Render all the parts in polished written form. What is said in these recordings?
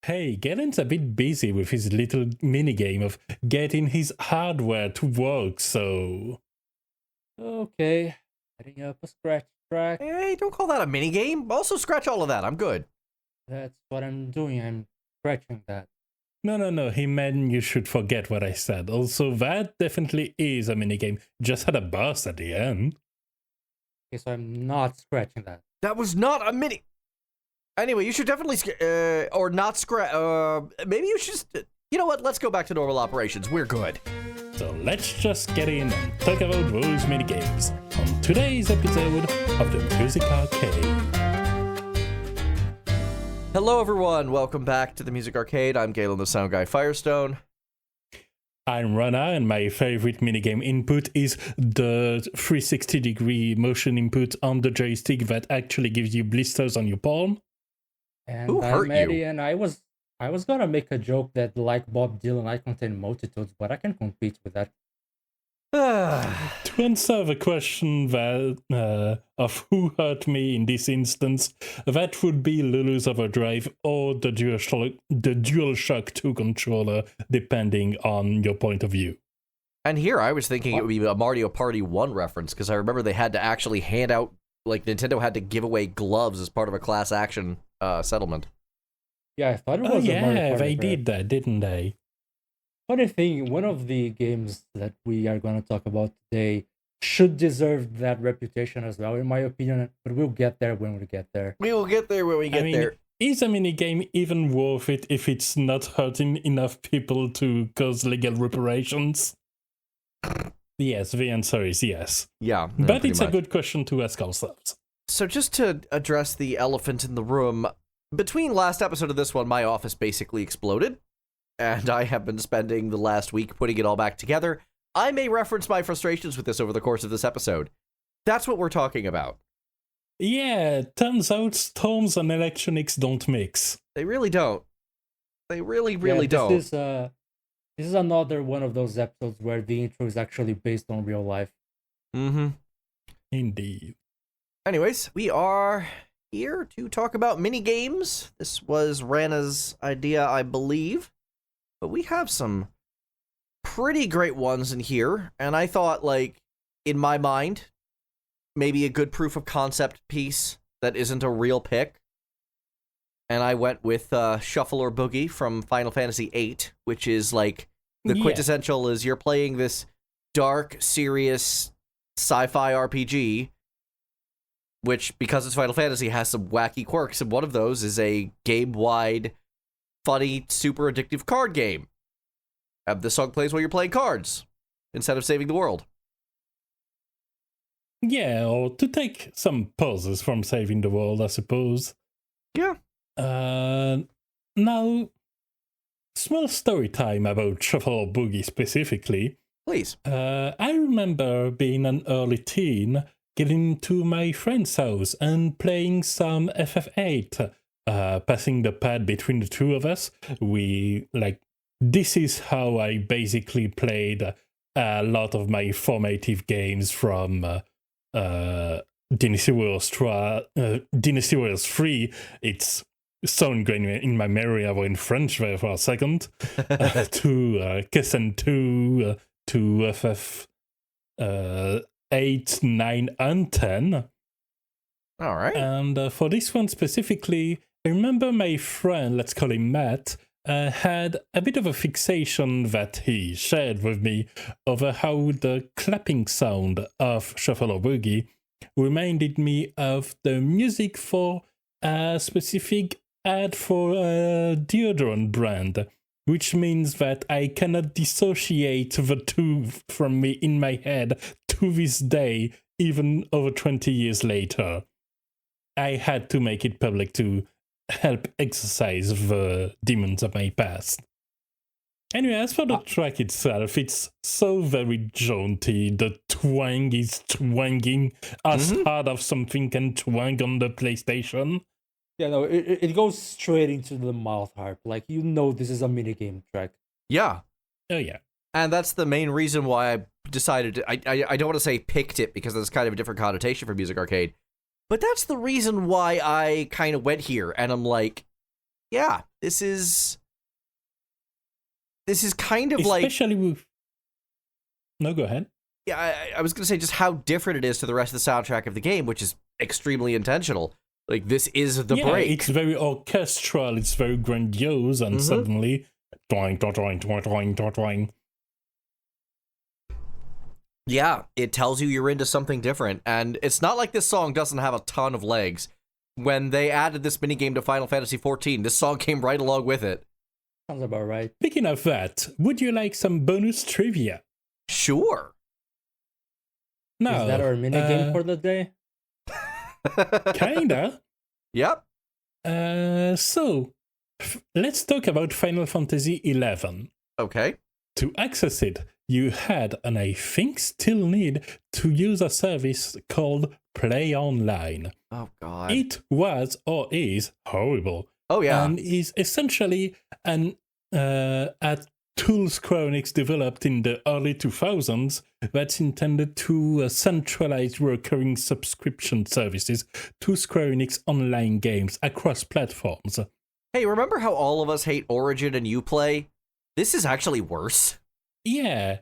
Hey, Galen's a bit busy with his little minigame of getting his hardware to work, so... Okay, setting up a scratch track. Hey, don't call that a mini game. Also, scratch all of that. I'm good. That's what I'm doing. I'm scratching that. No, he meant you should forget what I said. Also, that definitely is a minigame. Just had a burst at the end. Okay, so I'm not scratching that. That was not a mini. Anyway, you should definitely or not scratch. Maybe you should just. You know what? Let's go back to normal operations. We're good. So let's just get in and talk about those minigames on today's episode of the Music Arcade. Hello, everyone. Welcome back to the Music Arcade. I'm Galen, the Sound Guy Firestone. I'm Rana, and my favorite minigame input is the 360-degree motion input on the joystick that actually gives you blisters on your palm. And Who hurt I'm Eddie, you? and I was gonna make a joke that, like Bob Dylan, I contain multitudes, but I can compete with that. To answer the question that, of who hurt me in this instance, that would be Lulu's Overdrive or the DualShock 2 controller, depending on your point of view. And here I was thinking it would be a Mario Party 1 reference, because I remember they had to actually hand out, like Nintendo had to give away gloves as part of a class action settlement. Yeah, I thought it was Oh a Mario yeah, Party they rap. did that, didn't they? Funny thing, one of the games that we are going to talk about today should deserve that reputation as well, in my opinion, but we'll get there when we get there. We will get there when we get there. Is a minigame even worth it if it's not hurting enough people to cause legal reparations? Yes, the answer is yes. Yeah. But it's a good question to ask ourselves. So just to address the elephant in the room, between last episode of this one, my office basically exploded, and I have been spending the last week putting it all back together. I may reference my frustrations with this over the course of this episode. That's what we're talking about. Yeah, turns out storms and electronics don't mix. They really don't. They really Yeah, don't. This is another one of those episodes where the intro is actually based on real life. Mm-hmm. Indeed. Anyways, we are here to talk about mini games. This was Rana's idea, I believe. But we have some pretty great ones in here, and I thought, like, in my mind, maybe a good proof of concept piece that isn't a real pick. And I went with Shuffle or Boogie from Final Fantasy VIII, which is, like, the quintessential is you're playing this dark, serious sci-fi RPG, which, because it's Final Fantasy, has some wacky quirks, and one of those is a game-wide, funny, super addictive card game. This song plays while you're playing cards, instead of saving the world. Yeah, or to take some pauses from saving the world, I suppose. Yeah. Now, small story time about Shuffle or Boogie specifically. Please. I remember being an early teen, getting to my friend's house and playing some FF8, passing the pad between the two of us. This is how I basically played a lot of my formative games from Dynasty Warriors 3. It's so ingrained in my memory. I was in French there for a second. To Kessen 2, to FF 8, 9, and 10. All right. And for this one specifically, I remember my friend, let's call him Matt, had a bit of a fixation that he shared with me over how the clapping sound of Shuffle or Boogie reminded me of the music for a specific ad for a deodorant brand, which means that I cannot dissociate the two from me in my head to this day, even over 20 years later. I had to make it public to help exorcise the demons of my past. Anyway, as for the track itself, it's so very jaunty. The twang is twanging as hard as something can twang on the PlayStation. Yeah, no, it goes straight into the mouth harp. Like, you know this is a minigame track. Yeah. Oh, yeah. And that's the main reason why I decided to, I don't want to say picked it, because that's kind of a different connotation for Music Arcade. But that's the reason why I kind of went here. And I'm like, yeah, this is kind of Especially with... No, go ahead. Yeah, I was going to say just how different it is to the rest of the soundtrack of the game, which is extremely intentional. Like, this is the break. It's very orchestral, it's very grandiose, and suddenly... Doing, doing, doing, doing, doing. Yeah, it tells you you're into something different, and it's not like this song doesn't have a ton of legs. When they added this minigame to Final Fantasy XIV, this song came right along with it. Sounds about right. Speaking of that, would you like some bonus trivia? Sure. No. Is that our minigame for the day? Kinda. Yep. So, let's talk about Final Fantasy XI. Okay. To access it, you had, and I think still need, to use a service called Play Online. Oh, God. It was, or is, horrible. Oh, yeah. And is essentially a tool Square Enix developed in the early 2000s that's intended to centralize recurring subscription services to Square Enix online games across platforms. Hey, remember how all of us hate Origin and Uplay? This is actually worse. Yeah.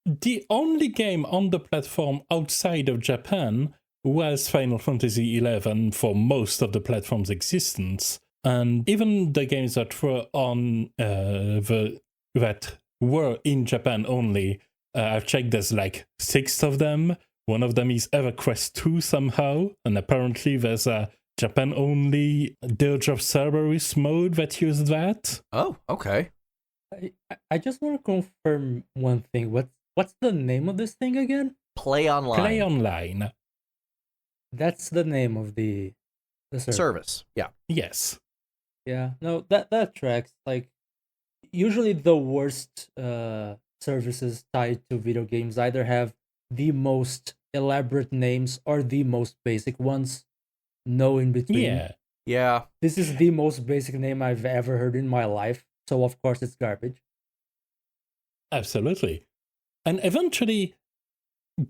The only game on the platform outside of Japan was Final Fantasy XI for most of the platform's existence. And even the games that were on that were in Japan only, I've checked, there's like 6 of them. One of them is EverQuest 2 somehow, and apparently there's a Japan-only Dirge of Cerberus mode that used that. Oh, okay. I just want to confirm one thing. What's the name of this thing again? Play Online. Play Online. That's the name of the service. Yeah. Yes. Yeah. No, that tracks. Like, usually the worst services tied to video games either have the most elaborate names or the most basic ones. No in between. Yeah. Yeah. This is the most basic name I've ever heard in my life. So of course it's garbage. Absolutely. And eventually,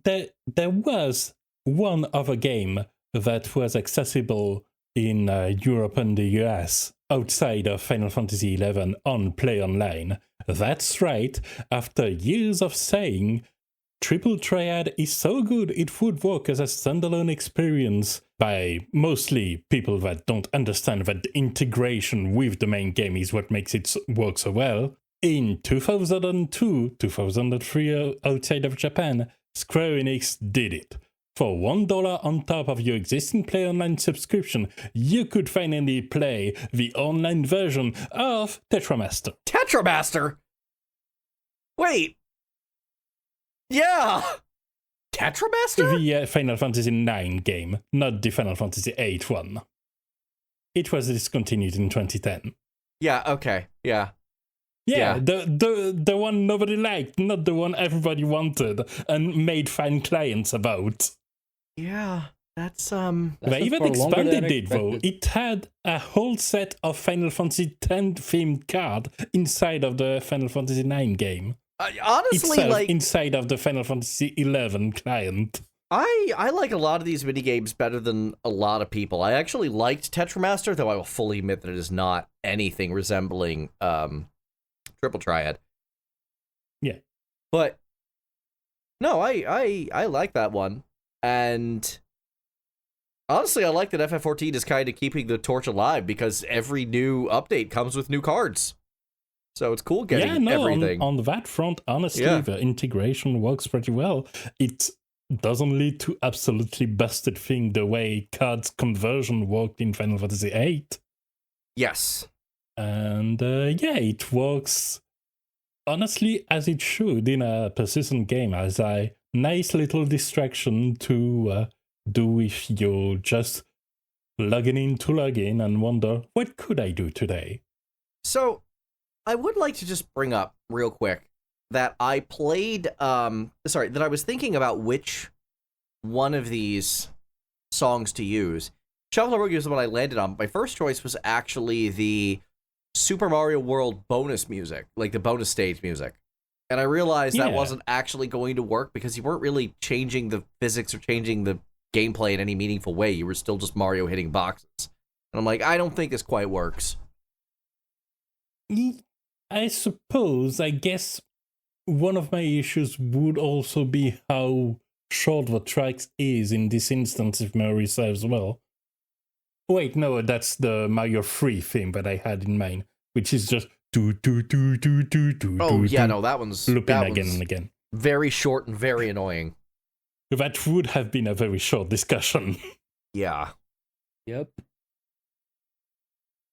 there was one other game that was accessible in Europe and the US outside of Final Fantasy XI on Play Online. That's right, after years of saying Triple Triad is so good it would work as a standalone experience by mostly people that don't understand that the integration with the main game is what makes it work so well. In 2002, 2003 outside of Japan, Square Enix did it. For $1 on top of your existing Play Online subscription, you could finally play the online version of Tetramaster. Tetramaster? Wait. Yeah. Tetramaster? The Final Fantasy IX game, not the Final Fantasy VIII one. It was discontinued in 2010. Yeah, okay. Yeah. Yeah, the one nobody liked, not the one everybody wanted and made fan clients about. Yeah, that's They even expanded it though. It had a whole set of Final Fantasy X themed card inside of the Final Fantasy IX game. Honestly, itself, like inside of the Final Fantasy XI client. I like a lot of these minigames better than a lot of people. I actually liked Tetramaster, though I will fully admit that it is not anything resembling Triple Triad. Yeah. But no, I like that one. And honestly, I like that FF14 is kind of keeping the torch alive because every new update comes with new cards. So it's cool getting everything. On that front, honestly, the integration works pretty well. It doesn't lead to absolutely busted thing the way cards conversion worked in Final Fantasy VIII. Yes. And it works honestly as it should in a persistent game as a nice little distraction to do if you're just logging in to log in and wonder, what could I do today? So I would like to just bring up real quick that I played, that I was thinking about which one of these songs to use. Shuffle Boogie was the one I landed on. My first choice was actually the Super Mario World bonus music, like the bonus stage music. And I realized that wasn't actually going to work because you weren't really changing the physics or changing the gameplay in any meaningful way. You were still just Mario hitting boxes. And I'm like, I don't think this quite works. I suppose, I guess one of my issues would also be how short the tracks is in this instance, if memory serves well. Wait, no, that's the Mario 3 theme that I had in mind, which is just do do do do do do. Oh yeah, do, no, that one's looping that again one's and again. very short and very annoying. That would have been a very short discussion. Yeah. Yep.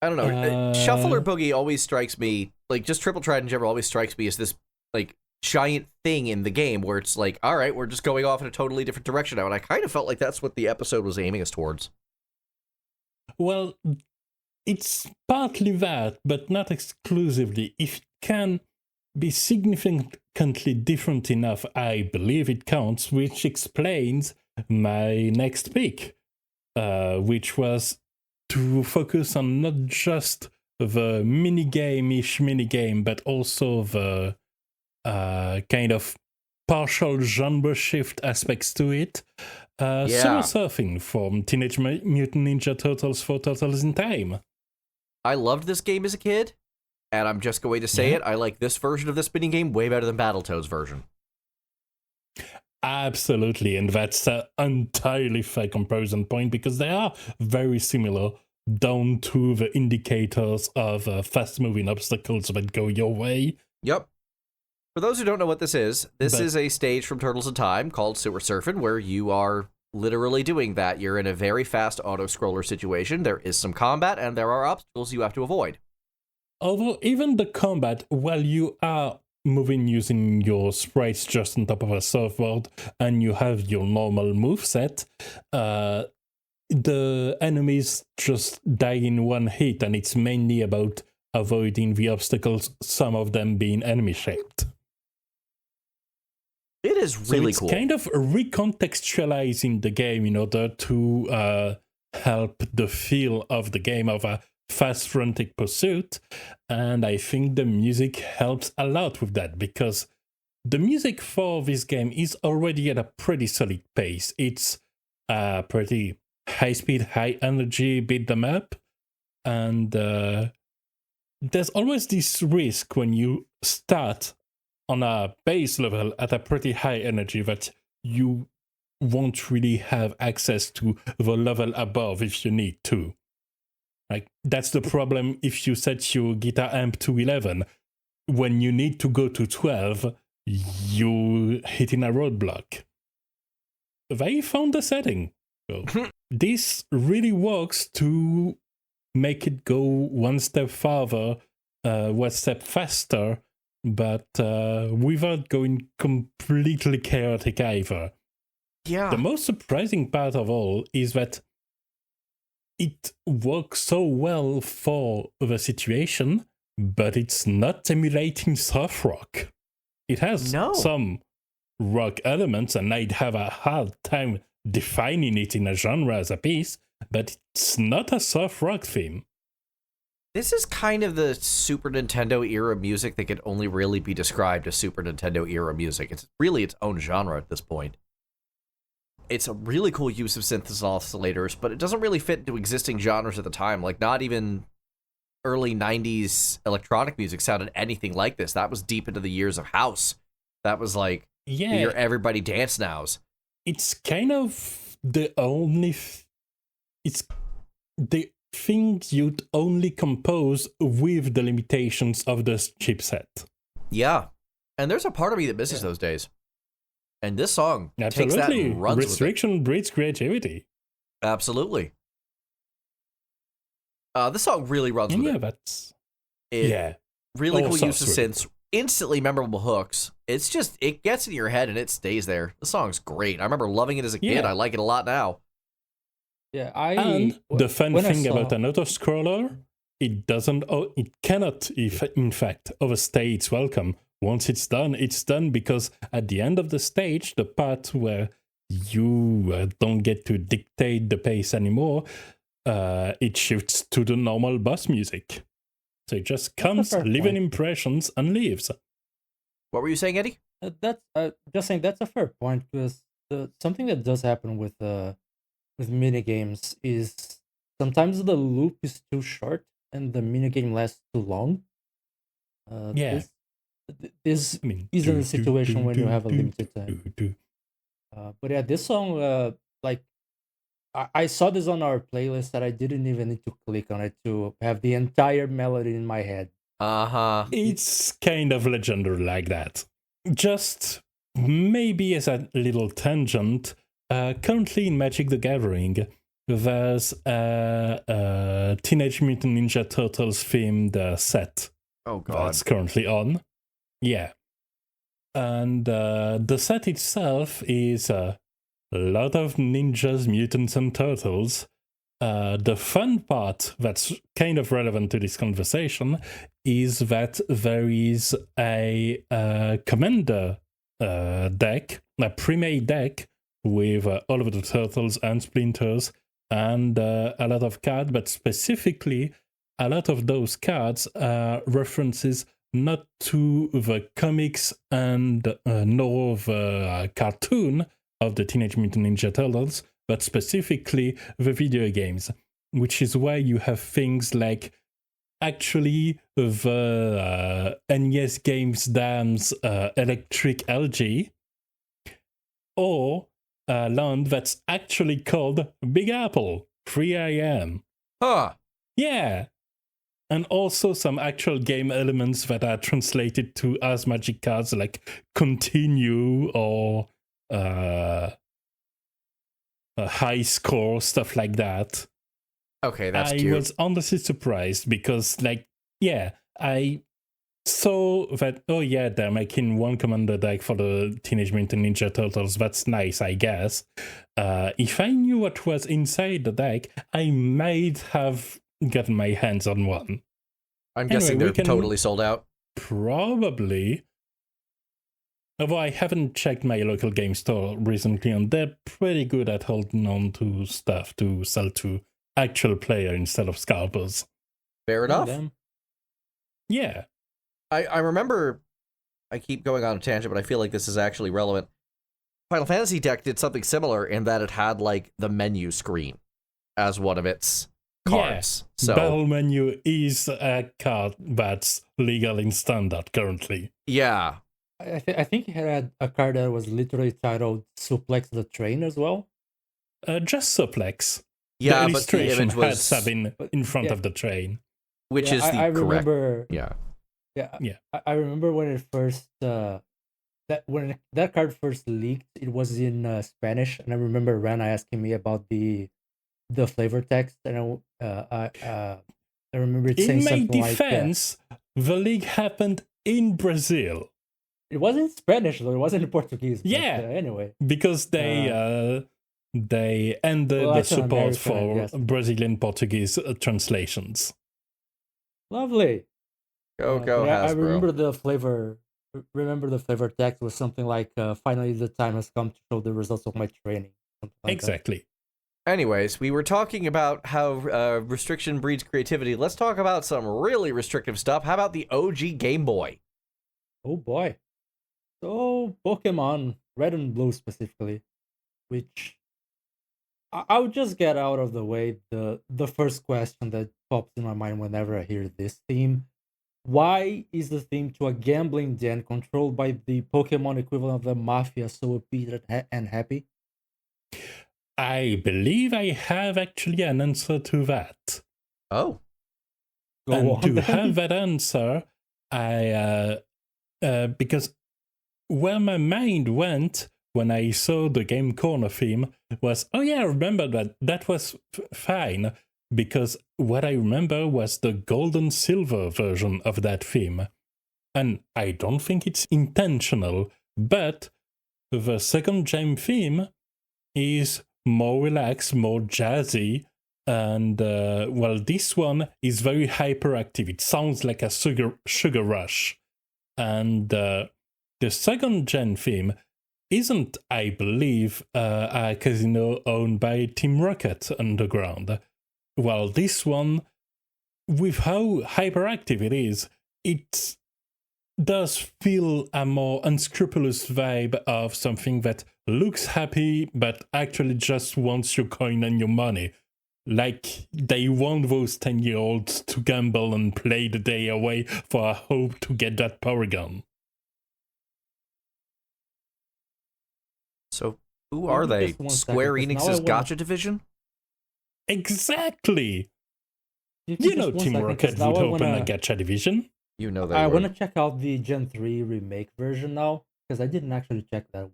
I don't know. Shuffle or Boogie always strikes me, like, just Triple Triad in general always strikes me as this, like, giant thing in the game where it's like, all right, we're just going off in a totally different direction now. And I kind of felt like that's what the episode was aiming us towards. Well, it's partly that, but not exclusively. If it can be significantly different enough, I believe it counts, which explains my next pick, which was to focus on not just the minigame-ish minigame, but also the kind of partial genre shift aspects to it. Summer Surfing from Teenage Mutant Ninja Turtles 4 Turtles in Time. I loved this game as a kid, and I'm just going to say it. I like this version of this minigame way better than Battletoads' version. Absolutely, and that's an entirely fair comparison point because they are very similar down to the indicators of fast-moving obstacles that go your way. Yep. For those who don't know what this is a stage from Turtles in Time called Sewer Surfin', where you are literally doing that. You're in a very fast auto-scroller situation. There is some combat, and there are obstacles you have to avoid. Although even the combat, while you are moving using your sprites just on top of a surfboard, and you have your normal moveset, the enemies just die in one hit, and it's mainly about avoiding the obstacles, some of them being enemy-shaped. It is really cool. It's kind of recontextualizing the game in order to help the feel of the game of a fast frantic pursuit, and I think the music helps a lot with that because the music for this game is already at a pretty solid pace. It's pretty high speed, high energy, beat them up, and there's always this risk when you start on a base level at a pretty high energy that you won't really have access to the level above if you need to. Like, that's the problem if you set your guitar amp to 11. When you need to go to 12, you're hitting a roadblock. They found the setting. So this really works to make it go one step farther, one step faster, but without going completely chaotic either. Yeah. The most surprising part of all is that it works so well for the situation, but it's not emulating soft rock. It has some rock elements, and I'd have a hard time defining it in a genre as a piece, but it's not a soft rock theme. This is kind of the Super Nintendo era music that could only really be described as Super Nintendo era music. It's really its own genre at this point. It's a really cool use of synthesis oscillators, but it doesn't really fit into existing genres at the time. Like, not even early 90s electronic music sounded anything like this. That was deep into the years of house. That was like your everybody dance nows. It's kind of the only... it's the thing you'd only compose with the limitations of the chipset. Yeah. And there's a part of me that misses those days. And this song takes that and runs Restriction breeds creativity. Absolutely. This song really runs with it. That's... Really cool use of synths. Instantly memorable hooks. It's just, it gets in your head and it stays there. The song's great. I remember loving it as a kid. I like it a lot now. Yeah, and the fun thing about an autoscroller, it cannot, in fact, overstay its welcome. Once it's done because at the end of the stage, the part where you don't get to dictate the pace anymore, it shifts to the normal boss music. So it just comes, leaving impressions, and leaves. What were you saying, Eddie? That's just saying that's a fair point, because something that does happen with minigames is sometimes the loop is too short and the minigame lasts too long. Yeah. This I mean, isn't a situation when you have a limited time. But yeah, this song, like, I saw this on our playlist that I didn't even need to click on it to have the entire melody in my head. Uh-huh. It's kind of legendary like that. Just maybe as a little tangent, currently in Magic the Gathering, there's a Teenage Mutant Ninja Turtles themed set Oh, God. that's currently on. Yeah. And the set itself is a lot of ninjas, mutants, and turtles. The fun part that's kind of relevant to this conversation is that there is a commander deck, a pre-made deck with all of the turtles and splinters and a lot of cards, but specifically a lot of those cards are references not to the comics and nor the cartoon of the Teenage Mutant Ninja Turtles, but specifically the video games, which is why you have things like actually the NES Games Dam's Electric LG, or a land that's actually called Big Apple 3am. Huh. Yeah. And also some actual game elements that are translated to as magic cards, like continue or a high score, stuff like that. Okay, that's I cute. was honestly surprised because, like, yeah, I saw that, oh yeah, they're making one commander deck for the Teenage Mutant Ninja Turtles. That's nice, I guess. If I knew what was inside the deck, I might have gotten my hands on one. I'm guessing Anyway, they're totally sold out. Probably. Although I haven't checked my local game store recently, and they're pretty good at holding on to stuff to sell to actual player instead of scalpers. Fair enough. Yeah. I remember, I keep going on a tangent, but I feel like this is actually relevant. Final Fantasy deck did something similar in that it had, like, the menu screen as one of its cards. Yeah. So Battle menu is a card that's legal in standard currently. yeah. I think he had a card that was literally titled Suplex the Train as well. Just Suplex. Yeah, the but the illustration image was... had Sabin in front of the train. Which is the I correct... remember, Yeah. Yeah. I remember when it first when that card first leaked, it was in Spanish, and I remember Rana asking me about the flavor text, and I remember it saying in my something defense, the leak happened in Brazil. It wasn't Spanish though; it wasn't in Portuguese. Yeah. But, anyway, because they ended the support for Brazilian Portuguese translations. Lovely. Go I Hasbro. remember the flavor. Remember the flavor text was something like, "Finally, the time has come to show the results of my training." Like exactly. Anyways, we were talking about how restriction breeds creativity. Let's talk about some really restrictive stuff. How about the OG Game Boy? Oh boy. So Pokemon Red and Blue specifically, which I'll just get out of the way the first question that pops in my mind whenever I hear this theme. Why is the theme to a gambling den controlled by the Pokemon equivalent of the Mafia so upbeat and happy? I believe I have actually an answer to that. Oh. And to have that answer, I because where my mind went when I saw the Game Corner theme was, oh yeah, I remember that was fine, because what I remember was the gold and silver version of that theme. And I don't think it's intentional, but the second gen theme is more relaxed, more jazzy, and well, this one is very hyperactive. It sounds like a sugar rush. And the second gen theme isn't, I believe, a casino owned by Team Rocket Underground. Well, this one, with how hyperactive it is, it does feel a more unscrupulous vibe of something that looks happy but actually just wants your coin and your money. Like they want those 10-year-olds to gamble and play the day away for a hope to get that power gun. So, who are they? Square Enix's gacha division? Exactly! You know Team Rocket would open a gacha division. You know they I want to check out the Gen 3 remake version now, because I didn't actually check that one.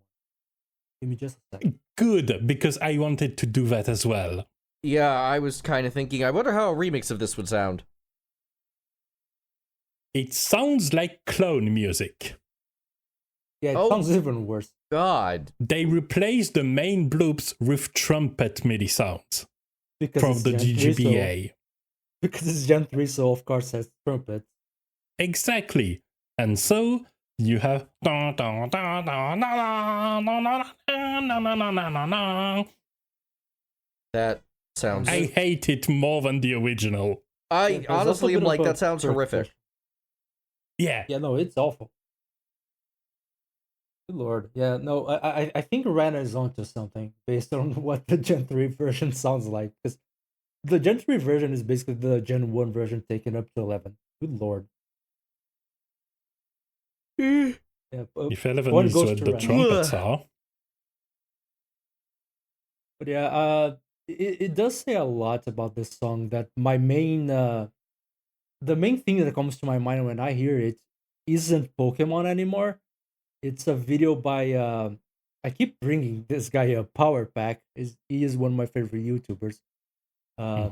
Give me just a second. Good, because I wanted to do that as well. Yeah, I was kind of thinking, I wonder how a remix of this would sound. It sounds like clone music. Yeah, it sounds even worse. God. They replaced the main bloops with trumpet MIDI sounds from the GGBA. Because it's Gen 3, so of course it has trumpets. Exactly. And so you have that sounds... I hate it more than the original. I honestly am like, that sounds horrific. Yeah. Yeah, no, it's awful. Good lord. Yeah, no, I think Rana is onto something based on what the Gen 3 version sounds like. Because the Gen 3 version is basically the Gen 1 version taken up to 11. Good lord. Yeah, if 11 is what the trumpets are. But yeah, it does say a lot about this song that my main the main thing that comes to my mind when I hear it isn't Pokemon anymore. It's a video by I keep bringing this guy a Power Pack. He is one of my favorite YouTubers. I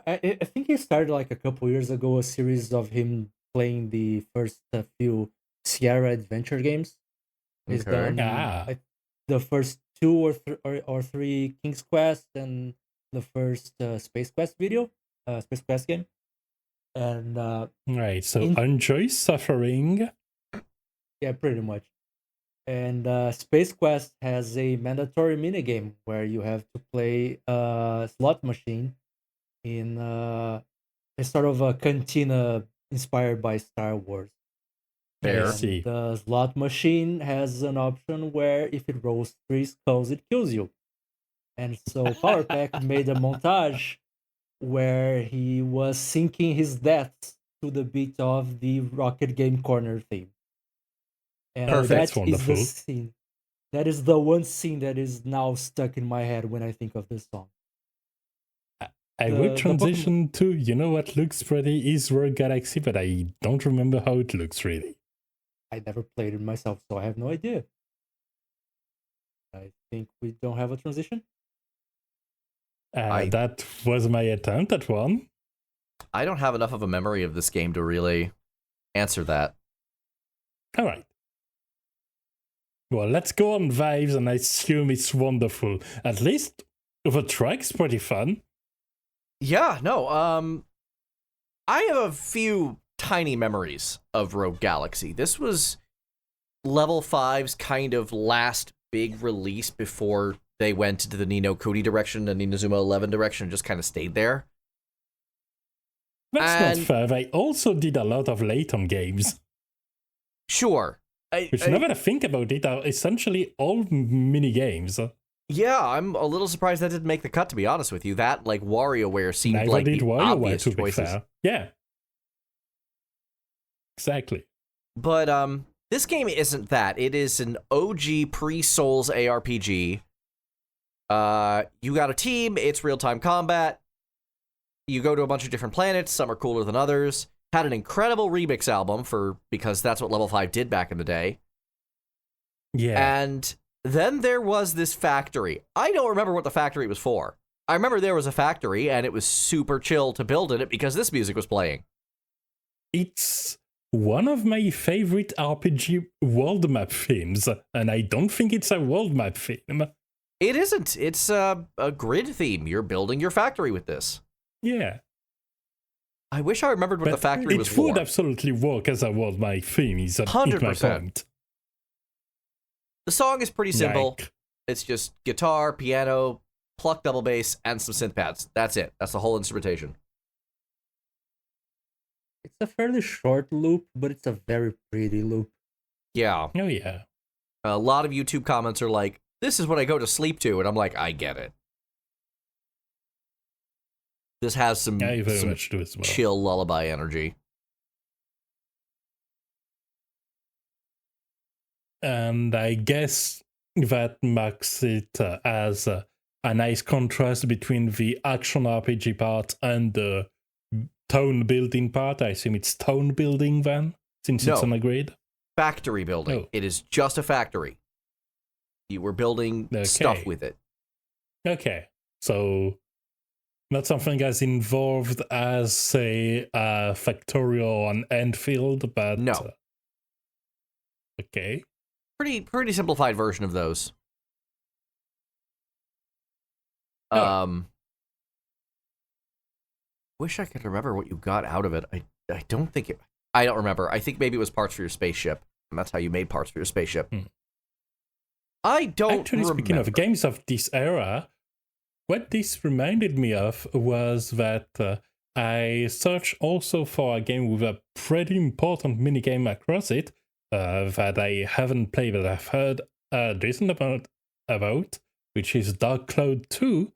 think he started like a couple years ago a series of him playing the first few Sierra Adventure games. He's done the first 2 or 3 King's Quest and the first Space Quest video, Space Quest game. And right, so enjoy suffering. Yeah, pretty much. And Space Quest has a mandatory minigame where you have to play a slot machine in a sort of a cantina inspired by Star Wars. Fair. The slot machine has an option where if it rolls 3 skulls, it kills you. And so Power Pack made a montage where he was sinking his deaths to the beat of the Rocket Game Corner theme. And Perfect. that is the scene. That is the one scene that is now stuck in my head when I think of this song. I would transition to, you know what looks pretty is Rogue Galaxy, but I don't remember how it looks really. I never played it myself, so I have no idea. I think we don't have a transition. That was my attempt at one. I don't have enough of a memory of this game to really answer that. All right. Well, let's go on vibes, and I assume it's wonderful. At least the track's pretty fun. Yeah, no, I have a few tiny memories of Rogue Galaxy. This was Level 5's kind of last big release before they went into the Ni no Kuni direction and Inazuma 11 direction and just kind of stayed there. That's not fair. They also did a lot of Layton games. Sure. Which, now that I think about it, are essentially all mini games. Yeah, I'm a little surprised that didn't make the cut, to be honest with you. That, like, WarioWare seemed Neither like did the WarioWare, obvious to be choices. fair. Yeah. Exactly. But, this game isn't that. It is an OG pre-Souls ARPG. You got a team, it's real-time combat. You go to a bunch of different planets, some are cooler than others. Had an incredible remix album because that's what Level 5 did back in the day. Yeah. And then there was this factory. I don't remember what the factory was for. I remember there was a factory and it was super chill to build in it because this music was playing. It's one of my favorite RPG world map themes, and I don't think it's a world map theme. It isn't. It's a grid theme. You're building your factory with this. Yeah. I wish I remembered what the factory was for. It would absolutely work as a world map theme, is 100%. my point. The song is pretty simple. Like, it's just guitar, piano, pluck double bass, and some synth pads. That's it. That's the whole instrumentation. It's a fairly short loop, but it's a very pretty loop. Yeah. Oh, yeah. A lot of YouTube comments are like, this is what I go to sleep to, and I'm like, I get it. This has some, I very some much do as well. chill lullaby energy. And I guess that marks it as a nice contrast between the action RPG part and the town building part. I assume it's town building then, since it's on a grid. Factory building. Oh. It is just a factory. You were building stuff with it. Okay, so not something as involved as, say, a Factorio or an Enfield, but... No. Okay. Pretty simplified version of those. Oh. Wish I could remember what you got out of it. I don't think it... I don't remember. I think maybe it was parts for your spaceship, and that's how you made parts for your spaceship. I don't Actually, speaking of games of this era, what this reminded me of was that I searched also for a game with a pretty important minigame across it that I haven't played, but I've heard a decent amount about, which is Dark Cloud 2,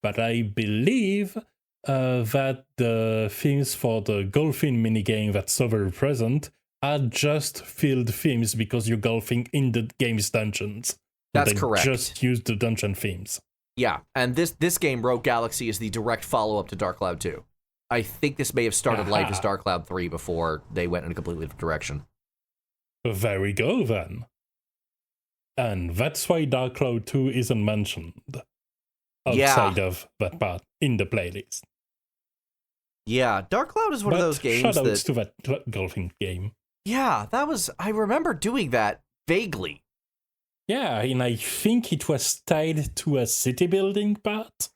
but I believe that the themes for the golfing minigame that's so very present are just field themes because you're golfing in the game's dungeons. That's they correct. Just use the dungeon themes. Yeah, and this game, Rogue Galaxy, is the direct follow-up to Dark Cloud 2. I think this may have started life as Dark Cloud 3 before they went in a completely different direction. There we go, then. And that's why Dark Cloud 2 isn't mentioned outside of that part in the playlist. Yeah, Dark Cloud is one of those games shoutouts to that golfing game. Yeah, that was... I remember doing that vaguely. Yeah, and I think it was tied to a city building part.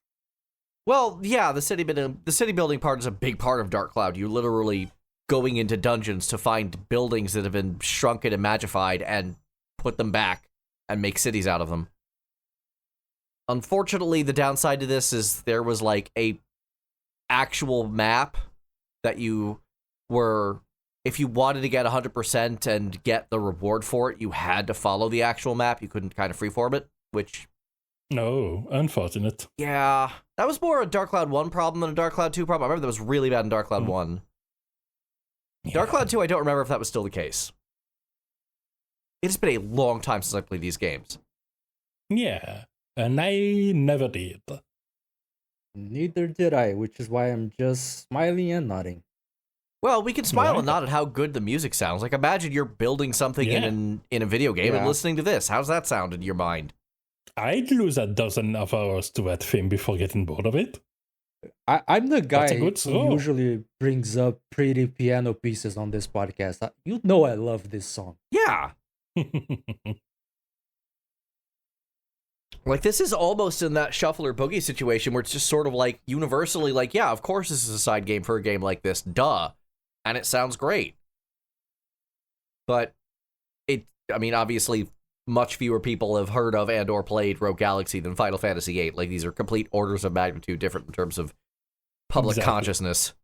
Well, yeah, the city building part is a big part of Dark Cloud. You're literally going into dungeons to find buildings that have been shrunken and magified and put them back and make cities out of them. Unfortunately, the downside to this is there was like a actual map that you were... If you wanted to get 100% and get the reward for it, you had to follow the actual map. You couldn't kind of freeform it, which... No, unfortunate. Yeah, that was more a Dark Cloud 1 problem than a Dark Cloud 2 problem. I remember that was really bad in Dark Cloud 1. Yeah. Dark Cloud 2, I don't remember if that was still the case. It's been a long time since I played these games. Yeah, and I never did. Neither did I, which is why I'm just smiling and nodding. Well, we can smile and nod at how good the music sounds. Like, imagine you're building something in a video game and listening to this. How's that sound in your mind? I'd lose a dozen of hours to that theme before getting bored of it. I'm the guy who song. usually brings up pretty piano pieces on this podcast. You know I love this song. Yeah. Like, this is almost in that Shuffler Boogie situation where it's just sort of like universally like, yeah, of course this is a side game for a game like this. Duh. And it sounds great. But obviously much fewer people have heard of and or played Rogue Galaxy than Final Fantasy VIII. Like, these are complete orders of magnitude different in terms of public consciousness.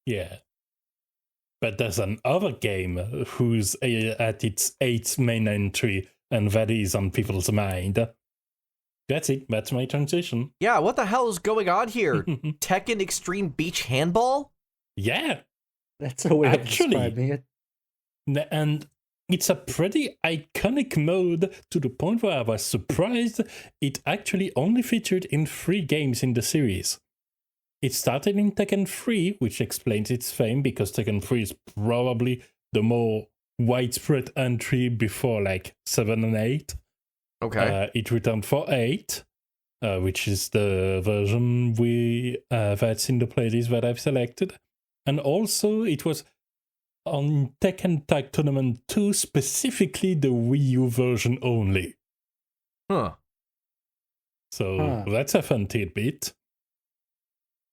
Yeah. But there's another game who's at its 8th main entry, and that is on people's mind. That's it. That's my transition. Yeah, what the hell is going on here? Tekken Extreme Beach Handball? Yeah. That's a way of describing it. And it's a pretty iconic mode to the point where I was surprised it actually only featured in 3 games in the series. It started in Tekken 3, which explains its fame because Tekken 3 is probably the more widespread entry before like 7 and 8. Okay. It returned for 8, which is the version that's in the playlist that I've selected. And also it was on Tekken Tag Tournament 2, specifically the Wii U version only. Huh. So that's a fun tidbit.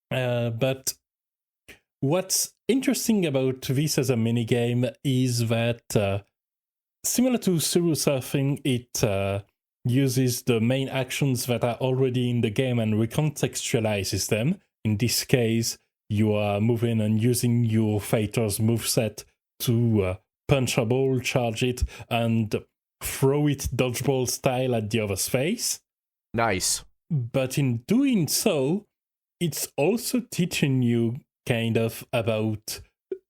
But what's interesting about this as a minigame is that, similar to Suru Surfing, it uses the main actions that are already in the game and recontextualizes them. In this case, you are moving and using your fighter's moveset to punch a ball, charge it, and throw it dodgeball style at the other's face. Nice. But in doing so, it's also teaching you kind of about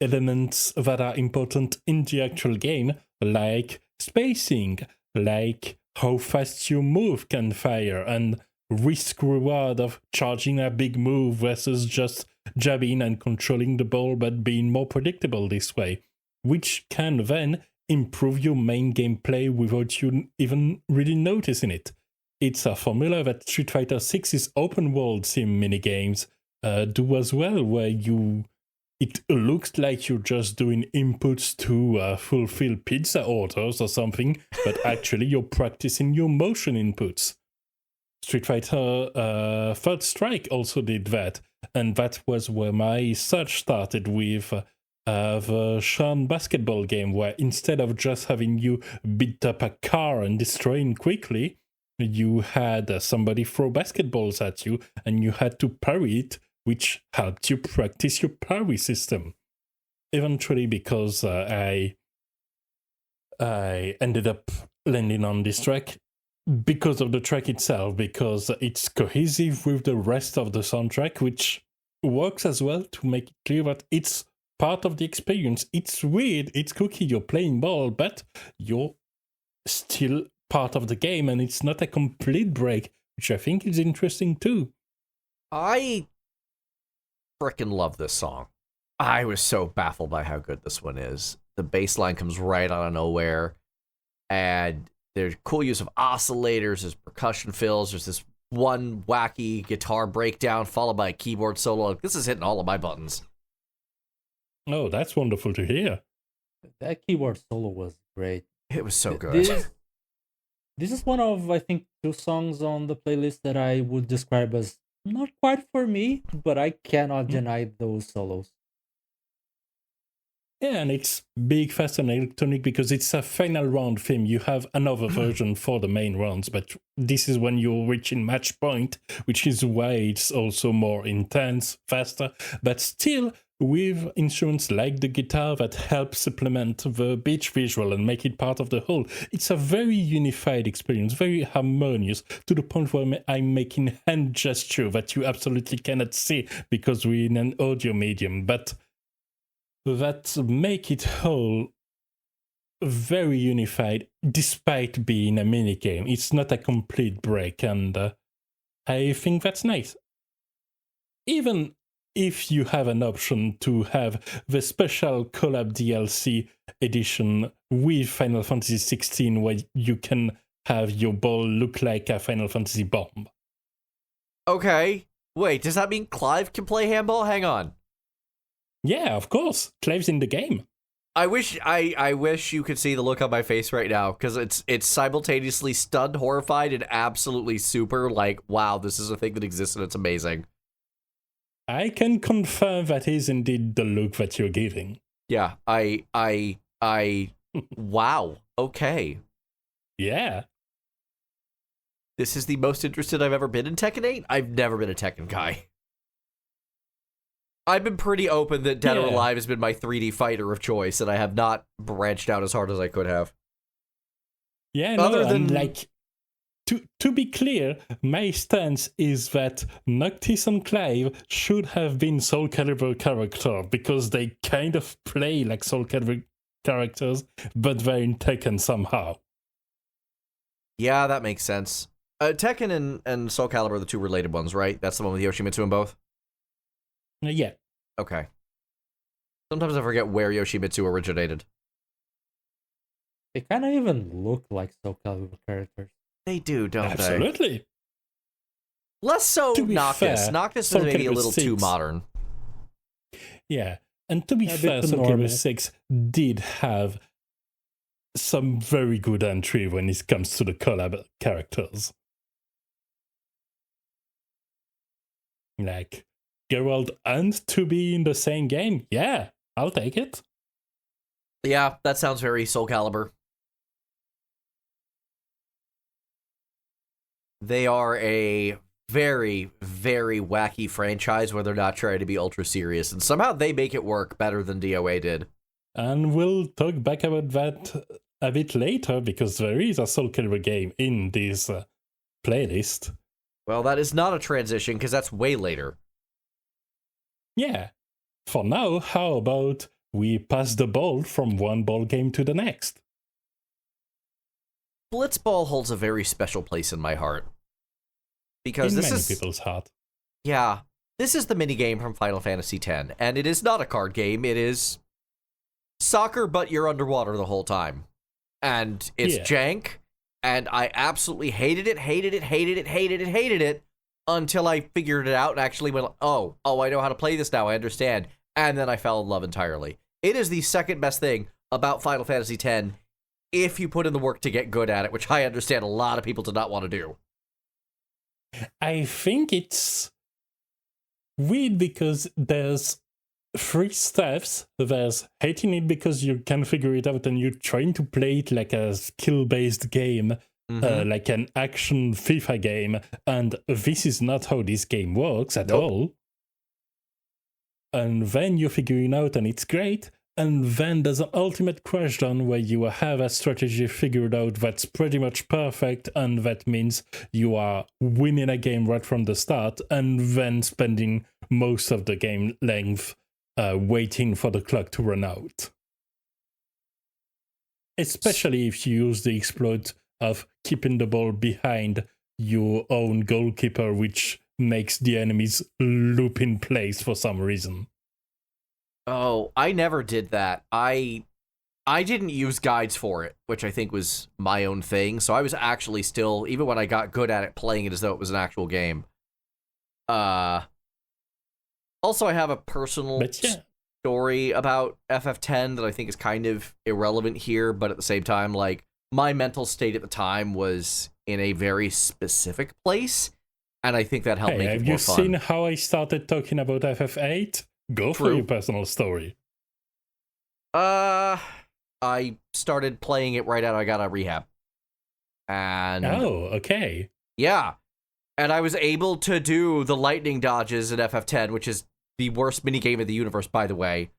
elements that are important in the actual game, like spacing, like how fast your move can fire, and risk reward of charging a big move versus just jabbing and controlling the ball but being more predictable this way, which can then improve your main gameplay without you even really noticing it. It's a formula that Street Fighter VI's open world sim minigames do as well, where it looks like you're just doing inputs to fulfill pizza orders or something, but actually you're practicing your motion inputs. Street Fighter Third Strike also did that, and that was where my search started with the Sean basketball game, where instead of just having you beat up a car and destroying quickly, you had somebody throw basketballs at you, and you had to parry it, which helped you practice your parry system. Eventually, because I ended up landing on this track because of the track itself, because it's cohesive with the rest of the soundtrack, which works as well to make it clear that it's part of the experience. It's weird, it's kooky, you're playing ball, but you're still part of the game, and it's not a complete break, which I think is interesting too. I freaking love this song. I was so baffled by how good this one is. The bass line comes right out of nowhere, and there's cool use of oscillators, there's percussion fills, there's this one wacky guitar breakdown followed by a keyboard solo. This is hitting all of my buttons. Oh, that's wonderful to hear. That keyboard solo was great. It was so good. This is one of, I think, 2 songs on the playlist that I would describe as not quite for me, but I cannot deny those solos. Yeah, and it's big, fast, and electronic because it's a final round theme. You have another version for the main rounds, but this is when you're reaching match point, which is why it's also more intense, faster, but still with instruments like the guitar that help supplement the beach visual and make it part of the whole. It's a very unified experience, very harmonious, to the point where I'm making hand gesture that you absolutely cannot see because we're in an audio medium, but that make it whole very unified despite being a minigame. It's not a complete break, and I think that's nice. Even if you have an option to have the special collab DLC edition with Final Fantasy XVI, where you can have your ball look like a Final Fantasy bomb. Okay. Wait, does that mean Clive can play handball? Hang on. Yeah, of course. Clive's in the game. I wish you could see the look on my face right now, because it's simultaneously stunned, horrified, and absolutely super like, wow, this is a thing that exists and it's amazing. I can confirm that is indeed the look that you're giving. Yeah, wow, okay. Yeah. This is the most interested I've ever been in Tekken 8. I've never been a Tekken guy. I've been pretty open that Dead or Alive has been my 3D fighter of choice, and I have not branched out as hard as I could have. Yeah, other than like, to be clear, my stance is that Noctis and Clive should have been Soul Calibur characters because they kind of play like Soul Calibur characters, but they're in Tekken somehow. Yeah, that makes sense. Tekken and Soul Calibur are the 2 related ones, right? That's the one with Yoshimitsu in both? Yeah. Okay. Sometimes I forget where Yoshimitsu originated. They kind of even look like Soul Calibur characters. They do, don't Absolutely. they? Less so Noctis. Noctis is maybe a little too modern. Yeah, and to be fair, Soul Calibur 6 did have some very good entry when it comes to the collab characters. Like, Geralt and to be in the same game, yeah, I'll take it. Yeah, that sounds very Soul Calibur. They are a very, very wacky franchise where they're not trying to be ultra serious, and somehow they make it work better than DOA did. And we'll talk back about that a bit later, because there is a Soul Calibur game in this playlist. Well, that is not a transition, because that's way later. Yeah. For now, how about we pass the ball from one ball game to the next? Blitzball holds a very special place in my heart. Because In this many is people's heart. Yeah. This is the minigame from Final Fantasy X, and it is not a card game, it is soccer, but you're underwater the whole time. And it's jank, and I absolutely hated it until I figured it out and actually went, oh, I know how to play this now, I understand. And then I fell in love entirely. It is the second best thing about Final Fantasy X if you put in the work to get good at it, which I understand a lot of people do not want to do. I think it's weird because there's 3 steps. There's hating it because you can figure it out and you're trying to play it like a skill-based game, like an action FIFA game, and this is not how this game works at all. And then you're figuring out and it's great, and then there's an ultimate crashdown where you have a strategy figured out that's pretty much perfect, and that means you are winning a game right from the start, and then spending most of the game length waiting for the clock to run out. Especially if you use the exploit of keeping the ball behind your own goalkeeper, which makes the enemies loop in place for some reason. Oh, I never did that. I didn't use guides for it, which I think was my own thing. So I was actually still, even when I got good at it, playing it as though it was an actual game. Also, I have a personal story about FF10 that I think is kind of irrelevant here, but at the same time, like, my mental state at the time was in a very specific place, and I think that helped make it more fun. Have you seen how I started talking about FF8? Go for your personal story. I started playing it right after I got out of rehab. And oh, okay. Yeah. And I was able to do the lightning dodges in FF10, which is the worst minigame in the universe, by the way.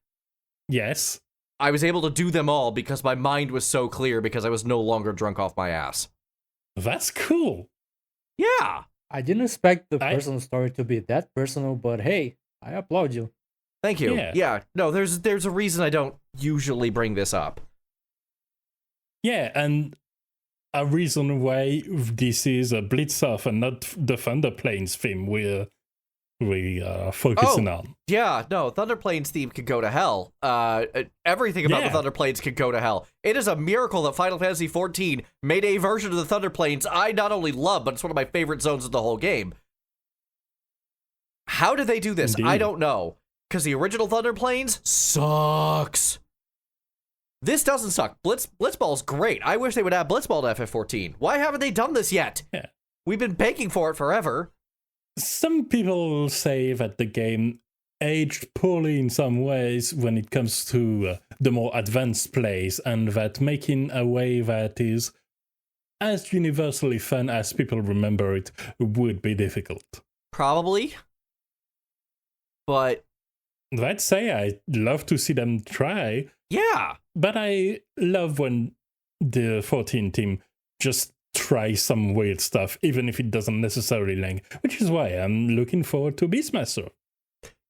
Yes. I was able to do them all because my mind was so clear because I was no longer drunk off my ass. That's cool. Yeah. I didn't expect the personal story to be that personal, but hey, I applaud you. Thank you. Yeah. No, there's a reason I don't usually bring this up. Yeah, and a reason why this is a Blitz off and not the Thunder Plains theme we are focusing on. Yeah, no, Thunder Plains theme could go to hell. Everything about the Thunder Plains could go to hell. It is a miracle that Final Fantasy XIV made a version of the Thunder Plains I not only love, but it's one of my favorite zones of the whole game. How did they do this? Indeed. I don't know. Because the original Thunder Plains sucks. This doesn't suck. Blitzball's great. I wish they would add Blitzball to FF14. Why haven't they done this yet? Yeah. We've been begging for it forever. Some people say that the game aged poorly in some ways when it comes to the more advanced plays, and that making a way that is as universally fun as people remember it would be difficult. Probably. But I'd say I'd love to see them try. Yeah. But I love when the 14 team just try some weird stuff, even if it doesn't necessarily land, which is why I'm looking forward to Beastmaster.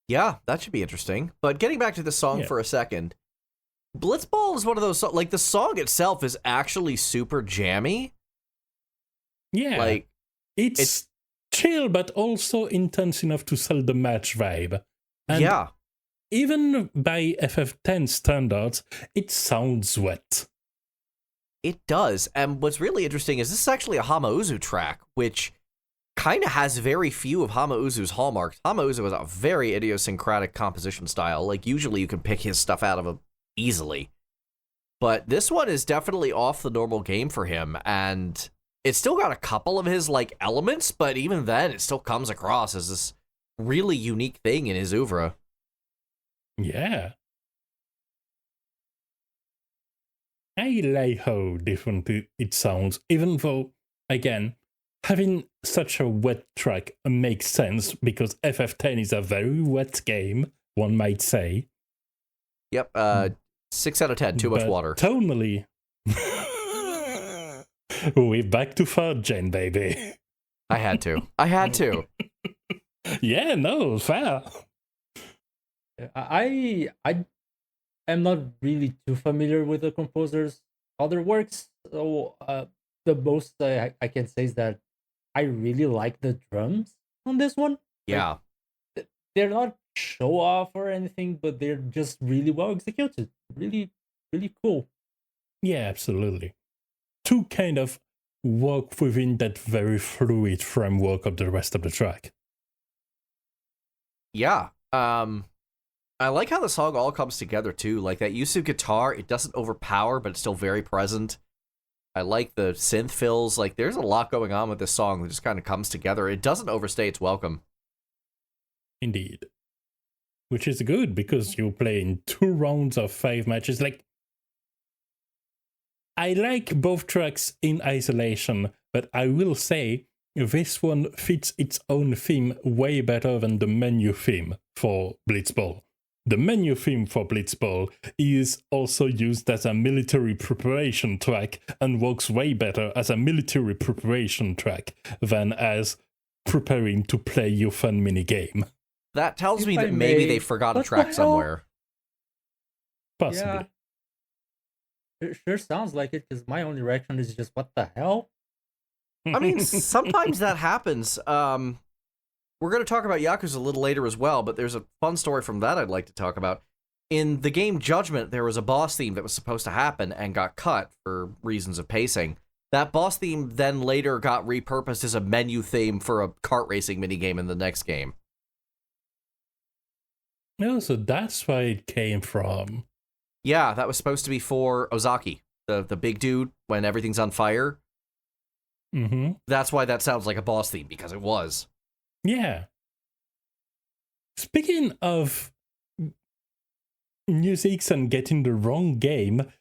Yeah, that should be interesting. But getting back to the song for a second, Blitzball is one of those, like, the song itself is actually super jammy. Yeah. Like, it's chill, but also intense enough to sell the match vibe. And even by FF10 standards, it sounds wet. It does. And what's really interesting is this is actually a Hamauzu track, which kind of has very few of Hamauzu's hallmarks. Hamauzu is a very idiosyncratic composition style. Like, usually you can pick his stuff out of him easily. But this one is definitely off the normal game for him, and it's still got a couple of his, like, elements, but even then, it still comes across as this really unique thing in his oeuvre. Yeah. I like how different it sounds, even though, again, having such a wet track makes sense because FF10 is a very wet game, one might say. Yep, 6 out of 10, too much water. Tonally, we're back to 3rd gen, baby. I had to. Yeah, no, fair. I am not really too familiar with the composer's other works, so the most I can say is that I really like the drums on this one. Like, Yeah. they're not show off or anything, but they're just really well executed. Really, really cool. Yeah, absolutely. To kind of work within that very fluid framework of the rest of the track. Yeah. I like how the song all comes together too. Like that use of guitar, it doesn't overpower, but it's still very present. I like the synth fills. Like there's a lot going on with this song that just kind of comes together. It doesn't overstay its welcome. Indeed. Which is good because you play in 2 rounds of 5 matches. Like, I like both tracks in isolation, but I will say this one fits its own theme way better than the menu theme for Blitzball. The menu theme for Blitzball is also used as a military preparation track and works way better as a military preparation track than as preparing to play your fun minigame. That tells me If I that maybe may, they forgot a what the track hell? somewhere. Possibly. Yeah. It sure sounds like it, because my only reaction is just, what the hell? I mean, sometimes that happens. We're going to talk about Yakuza a little later as well, but there's a fun story from that I'd like to talk about. In the game Judgment, there was a boss theme that was supposed to happen and got cut for reasons of pacing. That boss theme then later got repurposed as a menu theme for a kart racing minigame in the next game. No, so that's where it came from. Yeah, that was supposed to be for Ozaki, the big dude when everything's on fire. Mm-hmm. That's why that sounds like a boss theme, because it was. Yeah. Speaking of musics and getting the wrong game,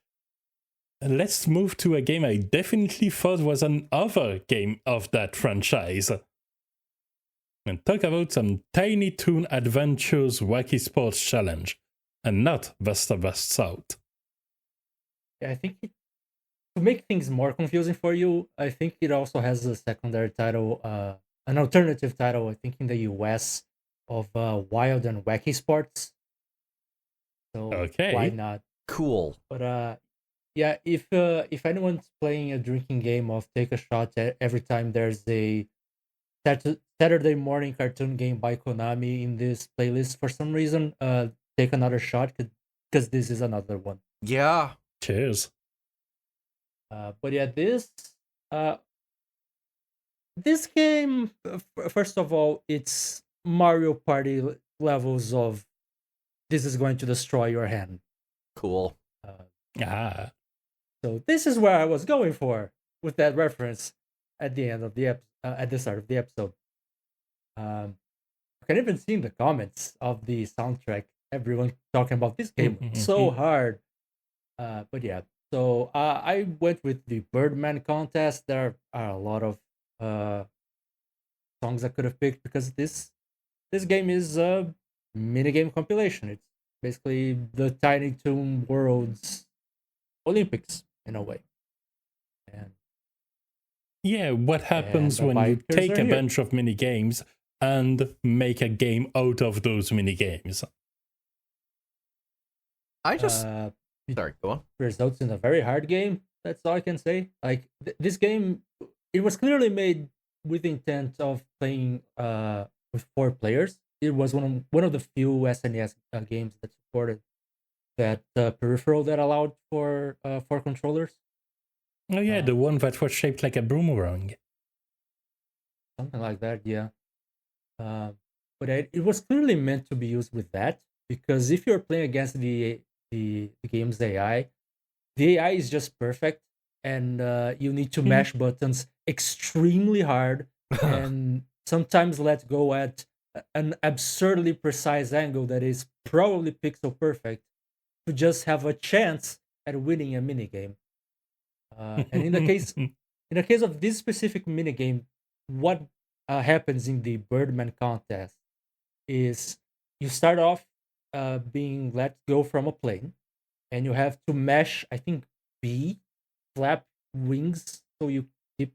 let's move to a game I definitely thought was another game of that franchise. And talk about some Tiny Toon Adventures Wacky Sports Challenge, and not Vesta West South. Yeah, I think to make things more confusing for you, I think it also has a secondary title, an alternative title, I think in the US, of Wild and Wacky Sports. So Okay. why not? Cool. But yeah, if anyone's playing a drinking game of take a shot every time there's a Saturday morning cartoon game by Konami in this playlist for some reason, take another shot, because this is another one. Yeah. Cheers. But yeah, this game, first of all, it's Mario Party levels of this is going to destroy your hand. Cool. So this is where I was going for with that reference at the end of the at the start of the episode. You can even see in the comments of the soundtrack everyone talking about this game so hard. But yeah, so I went with the Birdman Contest. There are a lot of songs I could have picked, because this game is a minigame compilation. It's basically the Tiny Toon World's Olympics in a way. And yeah, what happens when you take a bunch of mini games and make a game out of those mini games? I just... sorry, go on. Results in a very hard game. That's all I can say. Like this game, it was clearly made with the intent of playing with 4 players. It was one of the few SNES games that supported that peripheral that allowed for 4 controllers. Oh yeah, the one that was shaped like a boomerang. Something like that, yeah. But it was clearly meant to be used with that, because if you're playing against the game's AI, the AI is just perfect, and you need to mash buttons extremely hard and sometimes let go at an absurdly precise angle that is probably pixel perfect to just have a chance at winning a minigame. And in the case of this specific minigame, what happens in the Birdman Contest is you start off being let go from a plane, and you have to mash, I think, B, flap wings, so you keep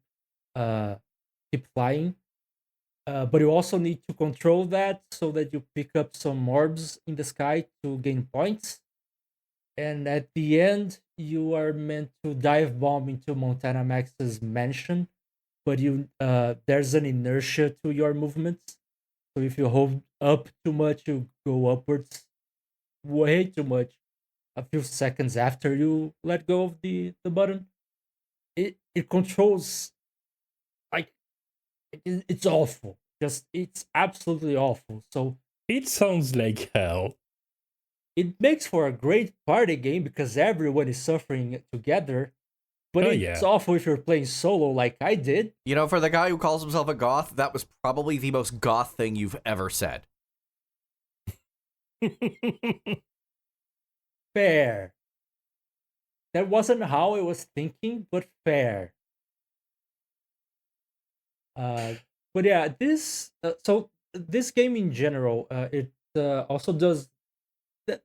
flying. but you also need to control that so that you pick up some orbs in the sky to gain points. And at the end, you are meant to dive bomb into Montana Max's mansion, but there's an inertia to your movements. So if you hold up too much, you go upwards way too much. A few seconds after you let go of the button, it controls like it's awful. Just it's absolutely awful. So It sounds like hell. it makes for a great party game because everyone is suffering together. But Oh, it's yeah. awful if you're playing solo like I did. You know, for the guy who calls himself a goth, that was probably the most goth thing you've ever said. Fair. That wasn't how I was thinking, but fair. But yeah, this game in general, it also does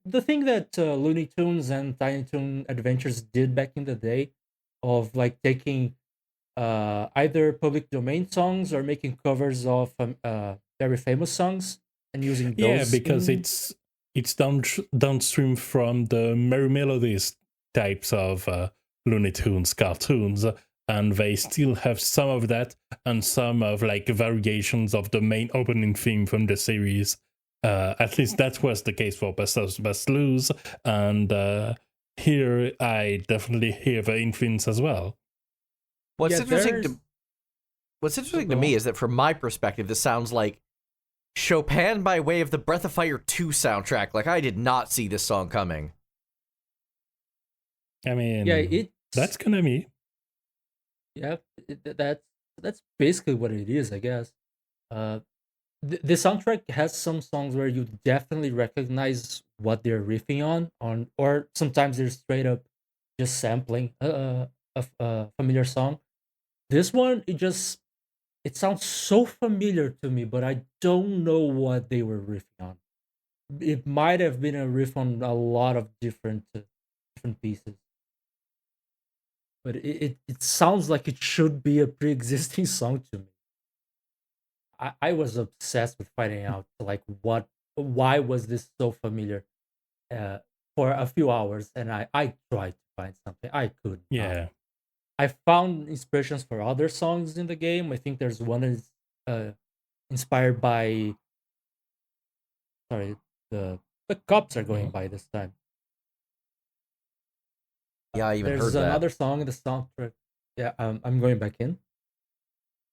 the thing that Looney Tunes and Tiny Toon Adventures did back in the day, of like taking either public domain songs or making covers of very famous songs and using those. Yeah, because in- it's downstream from the Merry Melodies types of Looney Tunes cartoons, and they still have some of that and some of like variations of the main opening theme from the series. At least that was the case for Busters Bust Loose, and here I definitely hear the influence as well. What's Yeah, interesting there's- to What's interesting Go to me on. is that from my perspective, this sounds like Chopin by way of the Breath of Fire 2 soundtrack. Like, I did not see this song coming. I mean, yeah, that's Konami. yeah, that's basically what it is, I guess. The soundtrack has some songs where you definitely recognize what they're riffing on, or sometimes they're straight up just sampling a familiar song. This one, it sounds so familiar to me, but I don't know what they were riffing on. It might have been a riff on a lot of different pieces, but it sounds like it should be a pre-existing song to me. I was obsessed with finding out like why was this so familiar uh, for a few hours, and I tried to find something. I could not. Yeah. I found inspirations for other songs in the game. I think there's one that is inspired by, sorry, the cops are going by this time. Yeah, I even There's heard that. another song in the soundtrack. Yeah, I'm going back in.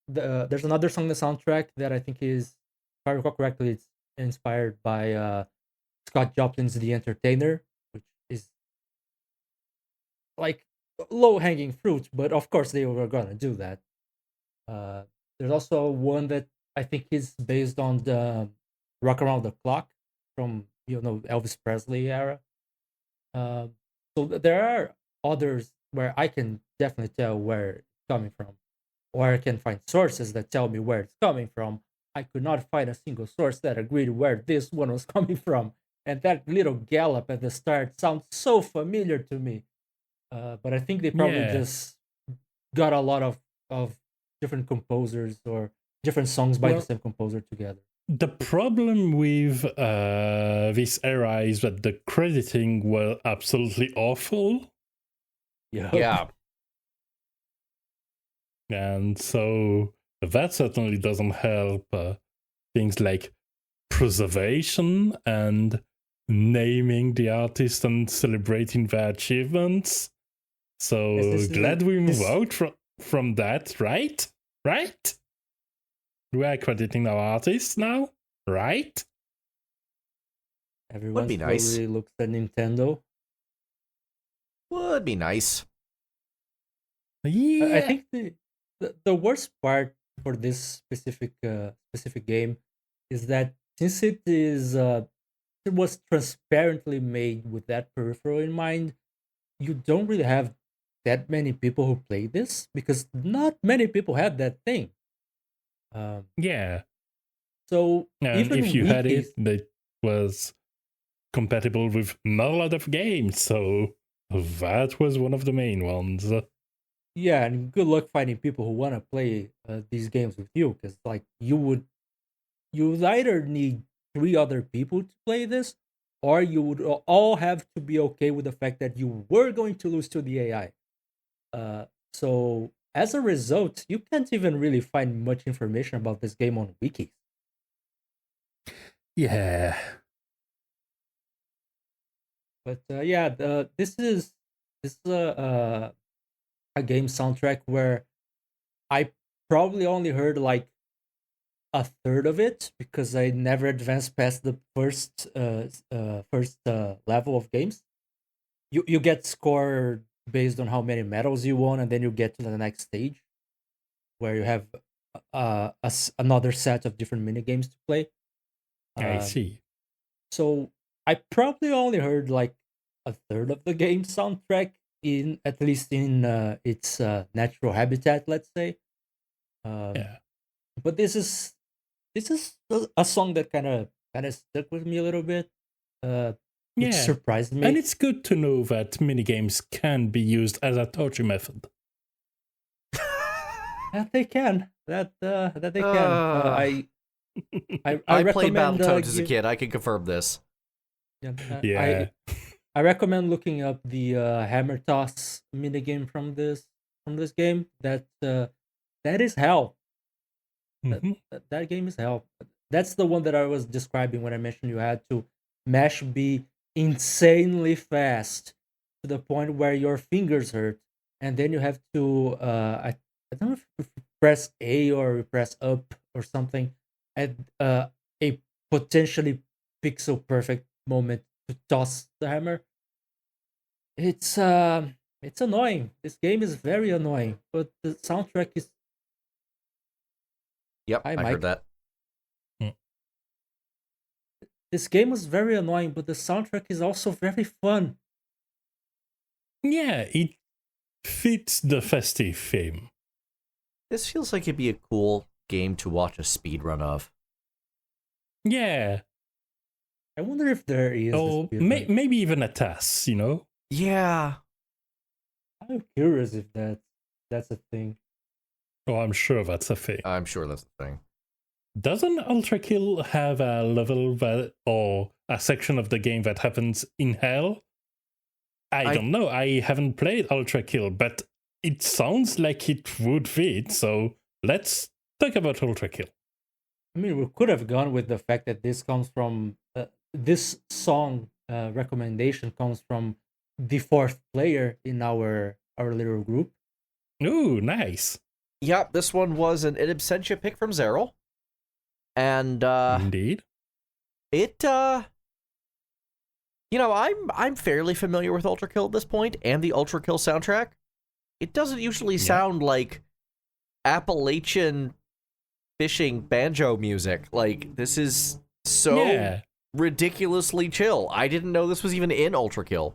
There's another song in the soundtrack that I think is, if I recall correctly, it's inspired by Scott Joplin's The Entertainer, which is like low hanging fruit, but of course they were gonna do that. There's also one that I think is based on the Rock Around the Clock from Elvis Presley era. There are others where I can definitely tell where it's coming from, or I can find sources that tell me where it's coming from. I could not find a single source that agreed where this one was coming from, and that little gallop at the start sounds so familiar to me. But I think they probably Yeah. just got a lot of different composers or different songs by the Well- same composer together. The problem with this era is that the crediting were absolutely awful. Yeah. And so that certainly doesn't help things like preservation and naming the artist and celebrating their achievements. So Yes, this is- glad we move this- out from that, right? Right? We are crediting our artists now, right? Everyone be nice. slowly looks at Nintendo. Would be nice. Yeah. I think the worst part for this specific game is that since it was transparently made with that peripheral in mind, you don't really have that many people who play this because not many people had that thing. Yeah. So And even if you had it, wikis- that was compatible with not a lot of games, so that was one of the main ones. yeah, and good luck finding people who want to play these games with you, because like you would you would either need 3 other people to play this, or you would all have to be okay with the fact that you were going to lose to the AI. So as a result, you can't even really find much information about this game on wikis. Yeah. But this is a game soundtrack where I probably only heard like a third of it because I never advanced past the first level of games. You get scored based on how many medals you won, and then you get to the next stage where you have another set of different mini games to play. I see. So I probably only heard like a third of the game soundtrack in at least in its natural habitat, let's say. Yeah. But this is a song that kind of stuck with me a little bit. It surprised me, and it's good to know that minigames can be used as a torture method. That they can. That they can. I played recommend Battletoads as a kid. I can confirm this. Yeah. I recommend looking up the hammer toss minigame from this game. That is hell. That game is hell. That's the one that I was describing when I mentioned you had to mash B insanely fast to the point where your fingers hurt, and then you have to I don't know if you press A or you press up or something at a potentially pixel perfect moment to toss the hammer. It's annoying. This game is very annoying, but the soundtrack is. Yep, Hi, I Mike. heard that. This game was very annoying, but the soundtrack is also very fun. Yeah, it fits the festive theme. This feels like it'd be a cool game to watch a speedrun of. Yeah. I wonder if there is. Or maybe even a TAS, you know? Yeah. I'm curious if that's a thing. Oh, I'm sure that's a thing. I'm sure that's the thing. Doesn't ULTRAKILL have a level or a section of the game that happens in hell? I don't know. I haven't played ULTRAKILL, but it sounds like it would fit. So let's talk about ULTRAKILL. I mean, we could have gone with the fact that this comes from this song recommendation comes from the 4th player in our little group. Ooh, nice. Yep, this one was an in absentia pick from Zeril. And indeed. It I'm fairly familiar with ULTRAKILL at this point and the ULTRAKILL soundtrack. It doesn't usually sound like Appalachian fishing banjo music. Like, this is so ridiculously chill. I didn't know this was even in ULTRAKILL.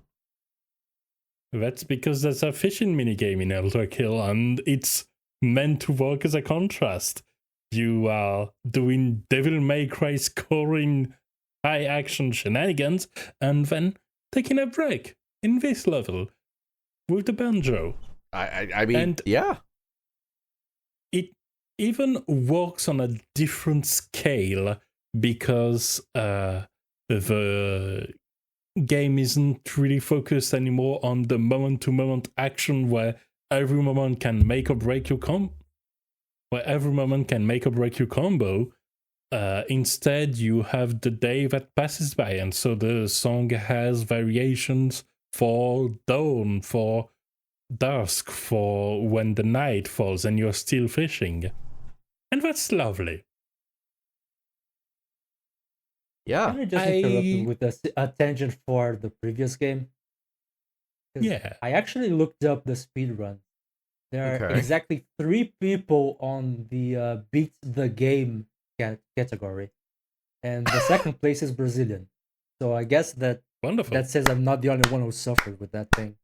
That's because there's a fishing minigame in ULTRAKILL, and it's meant to work as a contrast. You are doing Devil May Cry scoring high action shenanigans, and then taking a break in this level with the banjo. I mean, yeah. It even works on a different scale because the game isn't really focused anymore on the moment-to-moment action where every moment can make or break your combo. Instead, you have the day that passes by, and so the song has variations for dawn, for dusk, for when the night falls and you're still fishing. And that's lovely. Yeah. Can I just interrupt you with a tangent for the previous game? Yeah. I actually looked up the speedrun. There are exactly 3 people on the beat the game category, and the second place is Brazilian. So I guess that wonderful. That says I'm not the only one who suffered with that thing.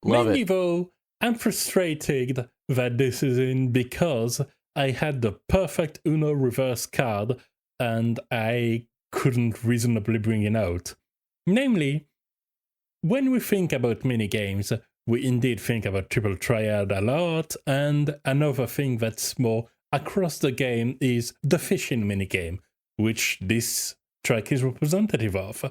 Mainly though, I'm frustrated that this is in because I had the perfect Uno reverse card and I couldn't reasonably bring it out. Namely, when we think about minigames, we indeed think about Triple Triad a lot, and another thing that's more across the game is the fishing minigame, which this track is representative of.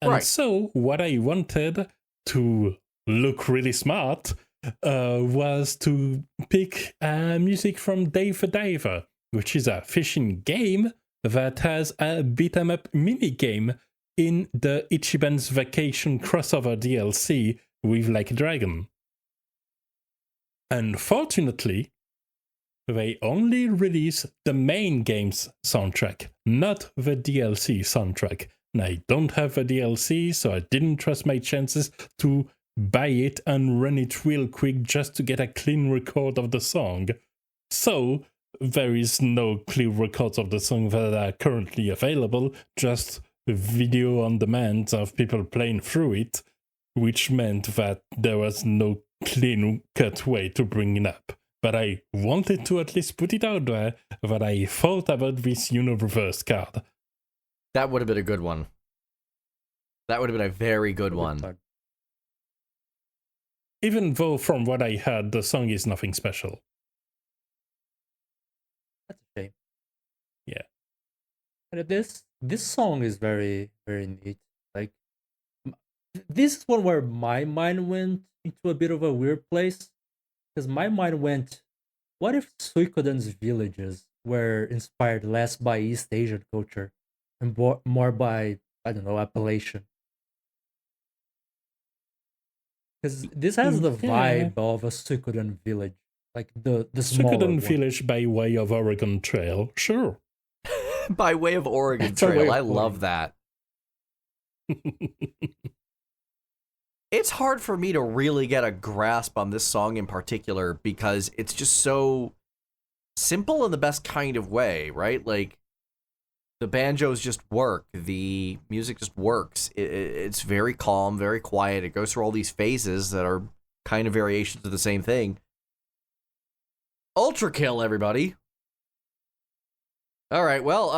And Right. so what I wanted to look really smart was to pick music from Dave the Diver, which is a fishing game that has a beat-em-up minigame in the Ichiban's Vacation crossover DLC with Like a Dragon. Unfortunately, they only release the main game's soundtrack, not the DLC soundtrack. And I don't have the DLC, so I didn't trust my chances to buy it and run it real quick just to get a clean record of the song. So, there is no clear records of the song that are currently available, just video on demand of people playing through it, which meant that there was no clean cut way to bring it up. But I wanted to at least put it out there that I thought about this reverse card. That would have been a good one. That would have been a very good one. Even though from what I heard, the song is nothing special. That's a shame. Yeah. But this song is very, very neat. Like, this is one where my mind went into a bit of a weird place. Because my mind went, what if Suikoden's villages were inspired less by East Asian culture and more by, I don't know, Appalachian? Because this has the vibe of a Suikoden village. Like the smaller Suikoden one. Village by way of Oregon Trail, sure. By way of Oregon It's a way Trail, of I putting love it. that. It's hard for me to really get a grasp on this song in particular because it's just so simple in the best kind of way, right? Like, the banjos just work. The music just works. It's very calm, very quiet. It goes through all these phases that are kind of variations of the same thing. ULTRAKILL, everybody. All right, well,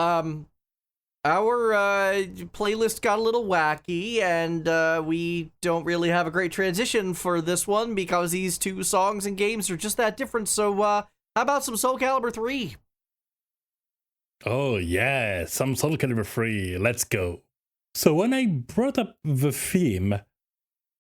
our playlist got a little wacky, and we don't really have a great transition for this one because these two songs and games are just that different. So, how about some Soul Calibur 3? Oh yeah, some Soul Calibur 3, let's go. So when I brought up the theme,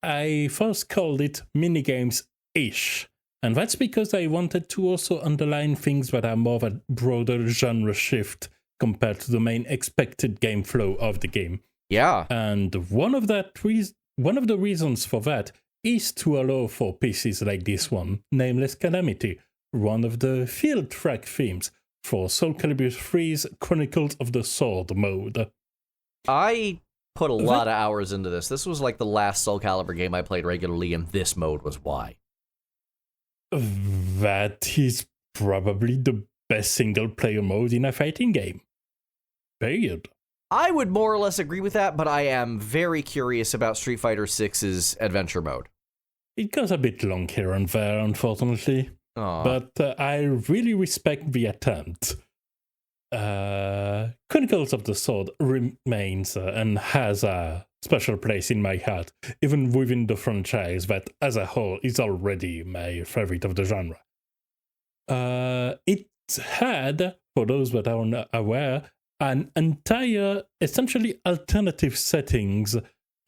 I first called it minigames-ish. And that's because I wanted to also underline things that are more of a broader genre shift compared to the main expected game flow of the game. Yeah. And one of the reasons for that is to allow for pieces like this one, Nameless Calamity, one of the field track themes for Soul Calibur 3's Chronicles of the Sword mode. I put a lot of hours into this. This was like the last Soul Calibur game I played regularly, and this mode was why. That is probably the best single-player mode in a fighting game. Period. I would more or less agree with that, but I am very curious about Street Fighter VI's adventure mode. It goes a bit long here and there, unfortunately. Aww. But I really respect the attempt. Chronicles of the Sword remains and has a special place in my heart, even within the franchise that, as a whole, is already my favorite of the genre. It had, for those that are not aware, an entire, essentially alternative settings,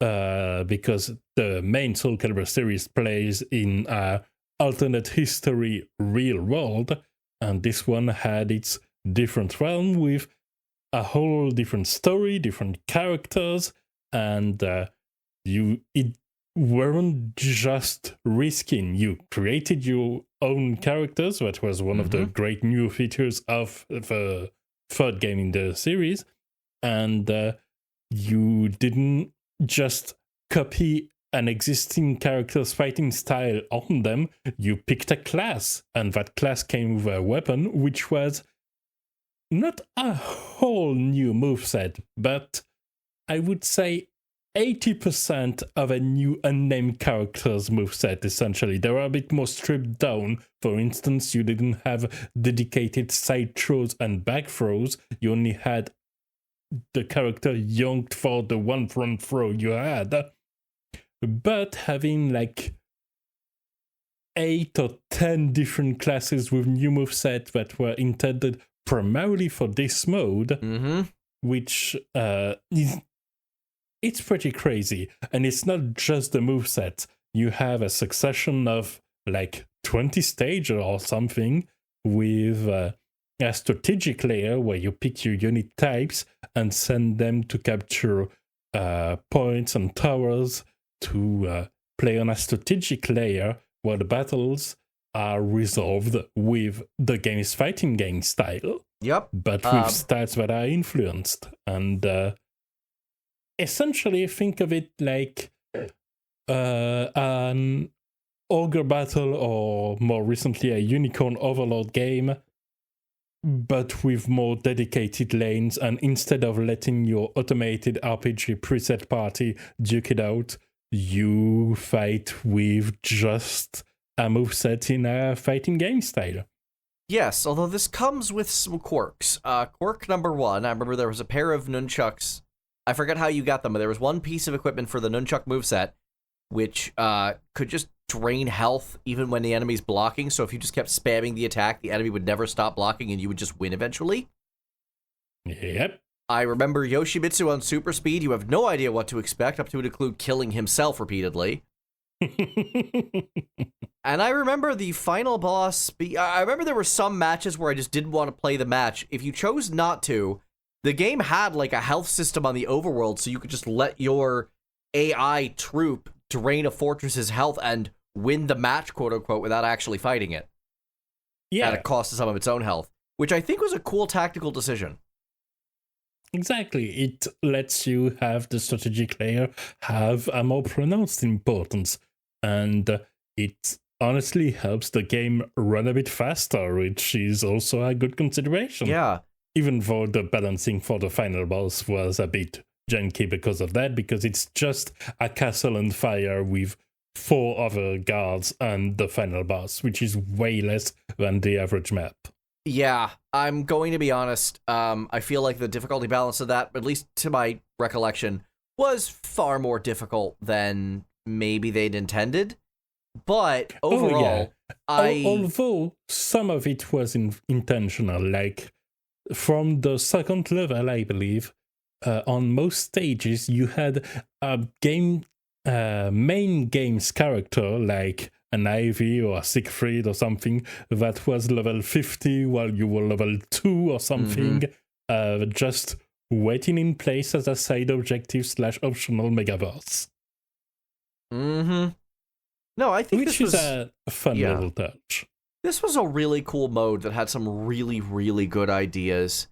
because the main Soul Calibur series plays in a alternate history real world, and this one had its different realm with a whole different story, different characters, and it weren't just risking. You created your own characters. That was one of the great new features of the third game in the series, and you didn't just copy an existing character's fighting style on them. You picked a class, and that class came with a weapon, which was not a whole new moveset, but I would say 80% of a new unnamed character's moveset, essentially. They were a bit more stripped down. For instance, you didn't have dedicated side throws and back throws. You only had the character yonked for the one front throw you had. But having, like, 8 or 10 different classes with new movesets that were intended primarily for this mode, which it's pretty crazy. And it's not just the moveset. You have a succession of like 20 stages or something with a strategic layer where you pick your unit types and send them to capture points and towers to play on a strategic layer where the battles are resolved with the game's fighting game style. Yep. But with stats that are influenced. And essentially think of it like an ogre battle, or more recently a unicorn overlord game, but with more dedicated lanes. And instead of letting your automated RPG preset party duke it out, you fight with just a moveset in a fighting game style. Yes, although this comes with some quirks. Quirk number 1, I remember there was a pair of nunchucks. I forget how you got them, but there was one piece of equipment for the nunchuck moveset, which could just drain health even when the enemy's blocking. So if you just kept spamming the attack, the enemy would never stop blocking and you would just win eventually. Yep. I remember Yoshimitsu on super speed. You have no idea what to expect, up to and include killing himself repeatedly. And I remember the final boss. I remember there were some matches where I just didn't want to play the match. If you chose not to, the game had like a health system on the overworld, so you could just let your AI troop drain a fortress's health and win the match, quote unquote, without actually fighting it. Yeah. At a cost of some of its own health, which I think was a cool tactical decision. Exactly. It lets you have the strategic layer have a more pronounced importance. And it honestly helps the game run a bit faster, which is also a good consideration. Yeah. Even though the balancing for the final boss was a bit janky because of that, because it's just a castle on fire with 4 other guards and the final boss, which is way less than the average map. Yeah, I'm going to be honest. I feel like the difficulty balance of that, at least to my recollection, was far more difficult than maybe they'd intended. But overall, although some of it was intentional, like from the second level, I believe, on most stages, you had a main game's character, like an Ivy or a Siegfried or something, that was level 50 while you were level 2 or something, just waiting in place as a side objective / optional megaboss. No, I think Which this is a fun little touch. This was a really cool mode that had some really, really good ideas.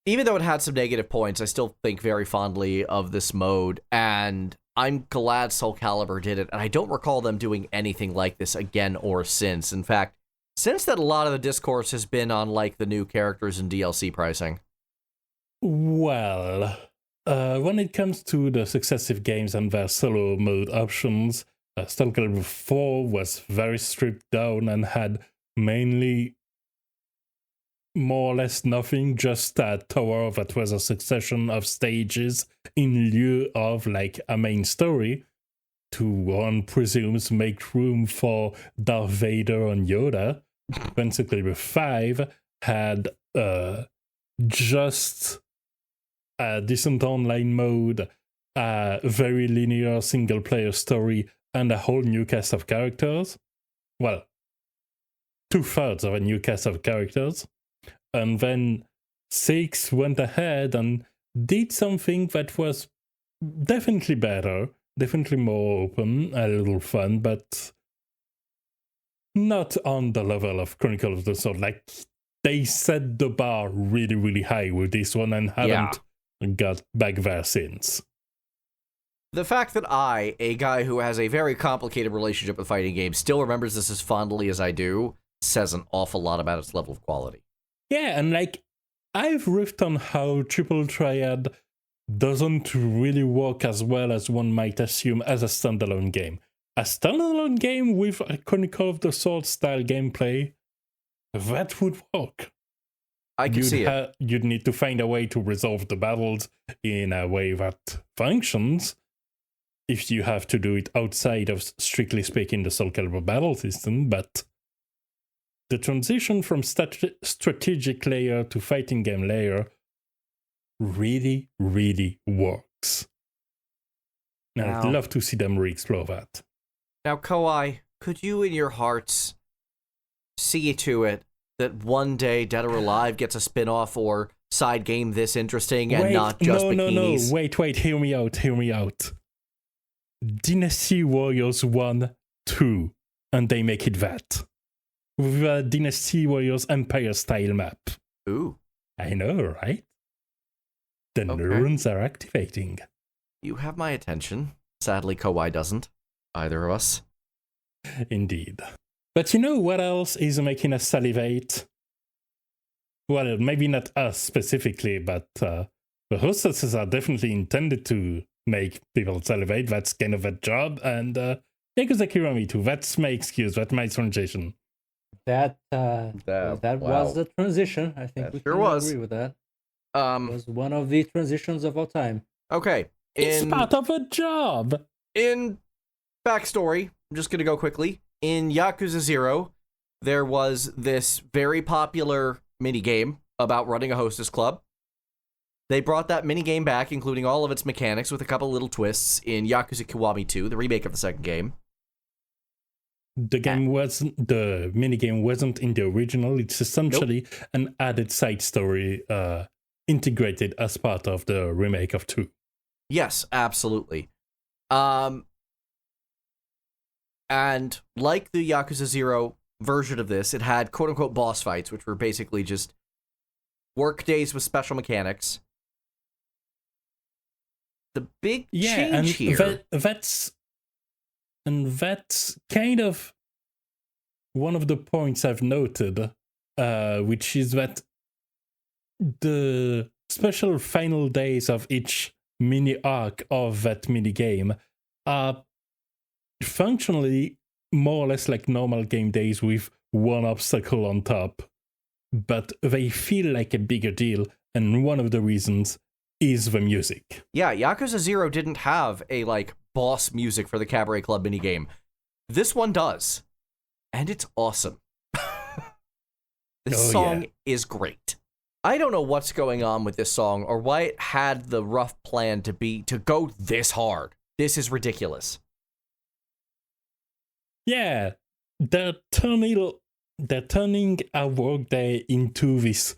Even though it had some negative points, I still think very fondly of this mode, and I'm glad Soul Calibur did it, and I don't recall them doing anything like this again or since. In fact, since that, a lot of the discourse has been on, like, the new characters and DLC pricing. Well, when it comes to the successive games and their solo mode options, Soul Calibur 4 was very stripped down and had mainly more or less nothing, just a tower that was a succession of stages in lieu of like a main story to, one presumes, make room for Darth Vader and Yoda. When Soul Calibur 5 had just a decent online mode, a very linear single-player story, and a whole new cast of characters. Well, 2/3 of a new cast of characters. And then 6 went ahead and did something that was definitely better, definitely more open, a little fun, but not on the level of Chronicle of the Sword. Like, they set the bar really, really high with this one and haven't got back there since. The fact that I, a guy who has a very complicated relationship with fighting games, still remembers this as fondly as I do, says an awful lot about its level of quality. Yeah, and like, I've riffed on how Triple Triad doesn't really work as well as one might assume as a standalone game. A standalone game with a Chronicle of the Sword style gameplay, that would work. I can see it. You'd need to find a way to resolve the battles in a way that functions, if you have to do it outside of, strictly speaking, the Soul Calibur battle system, but the transition from strategic layer to fighting game layer really, really works. And I'd love to see them re-explore that. Now, Kawai, could you in your hearts see to it that one day Dead or Alive gets a spin-off or side game this interesting and not just bikinis? No. Wait, hear me out. Dynasty Warriors 1, 2, and they make it that. With a Dynasty Warriors Empire style map. Ooh. I know, right? The neurons are activating. You have my attention. Sadly, Kawai doesn't. Either of us. Indeed. But you know what else is making us salivate? Well, maybe not us specifically, but the hostesses are definitely intended to make people salivate. That's kind of a job. And Yakuza Kiwami too. That's my excuse. That's my transition. That was the transition. I think we can agree with that. It was one of the transitions of all time. Okay. It's part of a job. In backstory, I'm just going to go quickly. In Yakuza 0, there was this very popular minigame about running a hostess club. They brought that minigame back, including all of its mechanics, with a couple little twists in Yakuza Kiwami 2, the remake of the second game. The minigame wasn't in the original. It's essentially an added side story integrated as part of the remake of 2. Yes, absolutely. And like the Yakuza 0 version of this, it had quote-unquote boss fights, which were basically just work days with special mechanics. The big change here... That's kind of one of the points I've noted, which is that the special final days of each mini arc of that mini game are functionally more or less like normal game days with one obstacle on top, but they feel like a bigger deal, and one of the reasons is the music. Yeah, Yakuza 0 didn't have a boss music for the Cabaret Club minigame. This one does, and it's awesome. This song is great. I don't know what's going on with this song or why it had the rough plan to go this hard. This is ridiculous. Yeah, they're turning a workday into this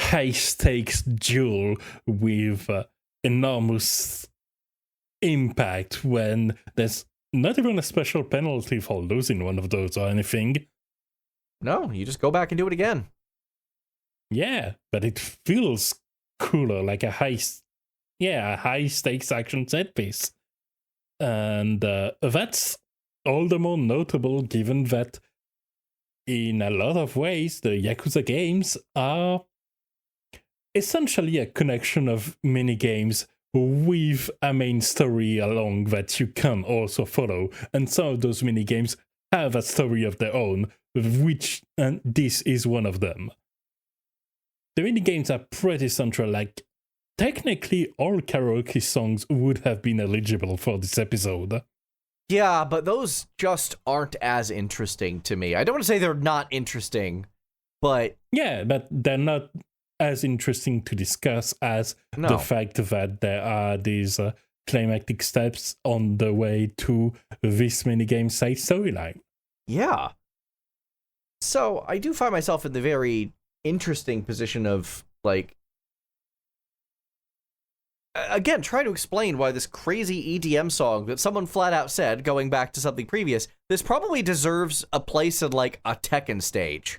high-stakes duel with enormous impact when there's not even a special penalty for losing one of those or anything. No, you just go back and do it again. Yeah, but it feels cooler, like a high-stakes action set piece. And that's all the more notable given that in a lot of ways, the Yakuza games are essentially a connection of mini games with a main story along that you can also follow. And some of those mini games have a story of their own, and this is one of them. The mini games are pretty central, like technically all karaoke songs would have been eligible for this episode. Yeah, but those just aren't as interesting to me. I don't want to say they're not interesting, but... Yeah, but they're not as interesting to discuss as the fact that there are these climactic steps on the way to this minigame side storyline. Yeah. So, I do find myself in the very interesting position of, again, trying to explain why this crazy EDM song that someone flat out said, going back to something previous, this probably deserves a place in, a Tekken stage.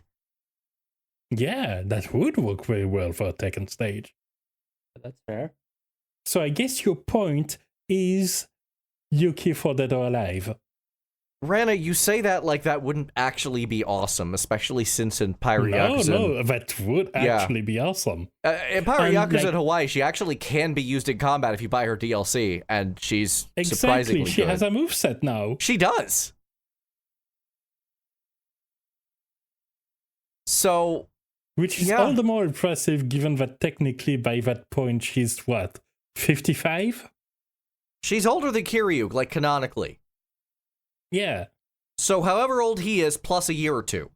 Yeah, that would work very well for a Tekken stage. That's fair. So I guess your point is Yuki for Dead or Alive. Rana, you say that like that wouldn't actually be awesome, especially since in Pirate Yakuza... No, that would actually be awesome. In Pirate Yakuza in Hawaii, she actually can be used in combat if you buy her DLC, and she's surprisingly she good. has a moveset now. She does! So... Which is all the more impressive given that technically by that point she's, 55? She's older than Kiryu, like canonically. Yeah. So however old he is, plus a year or two.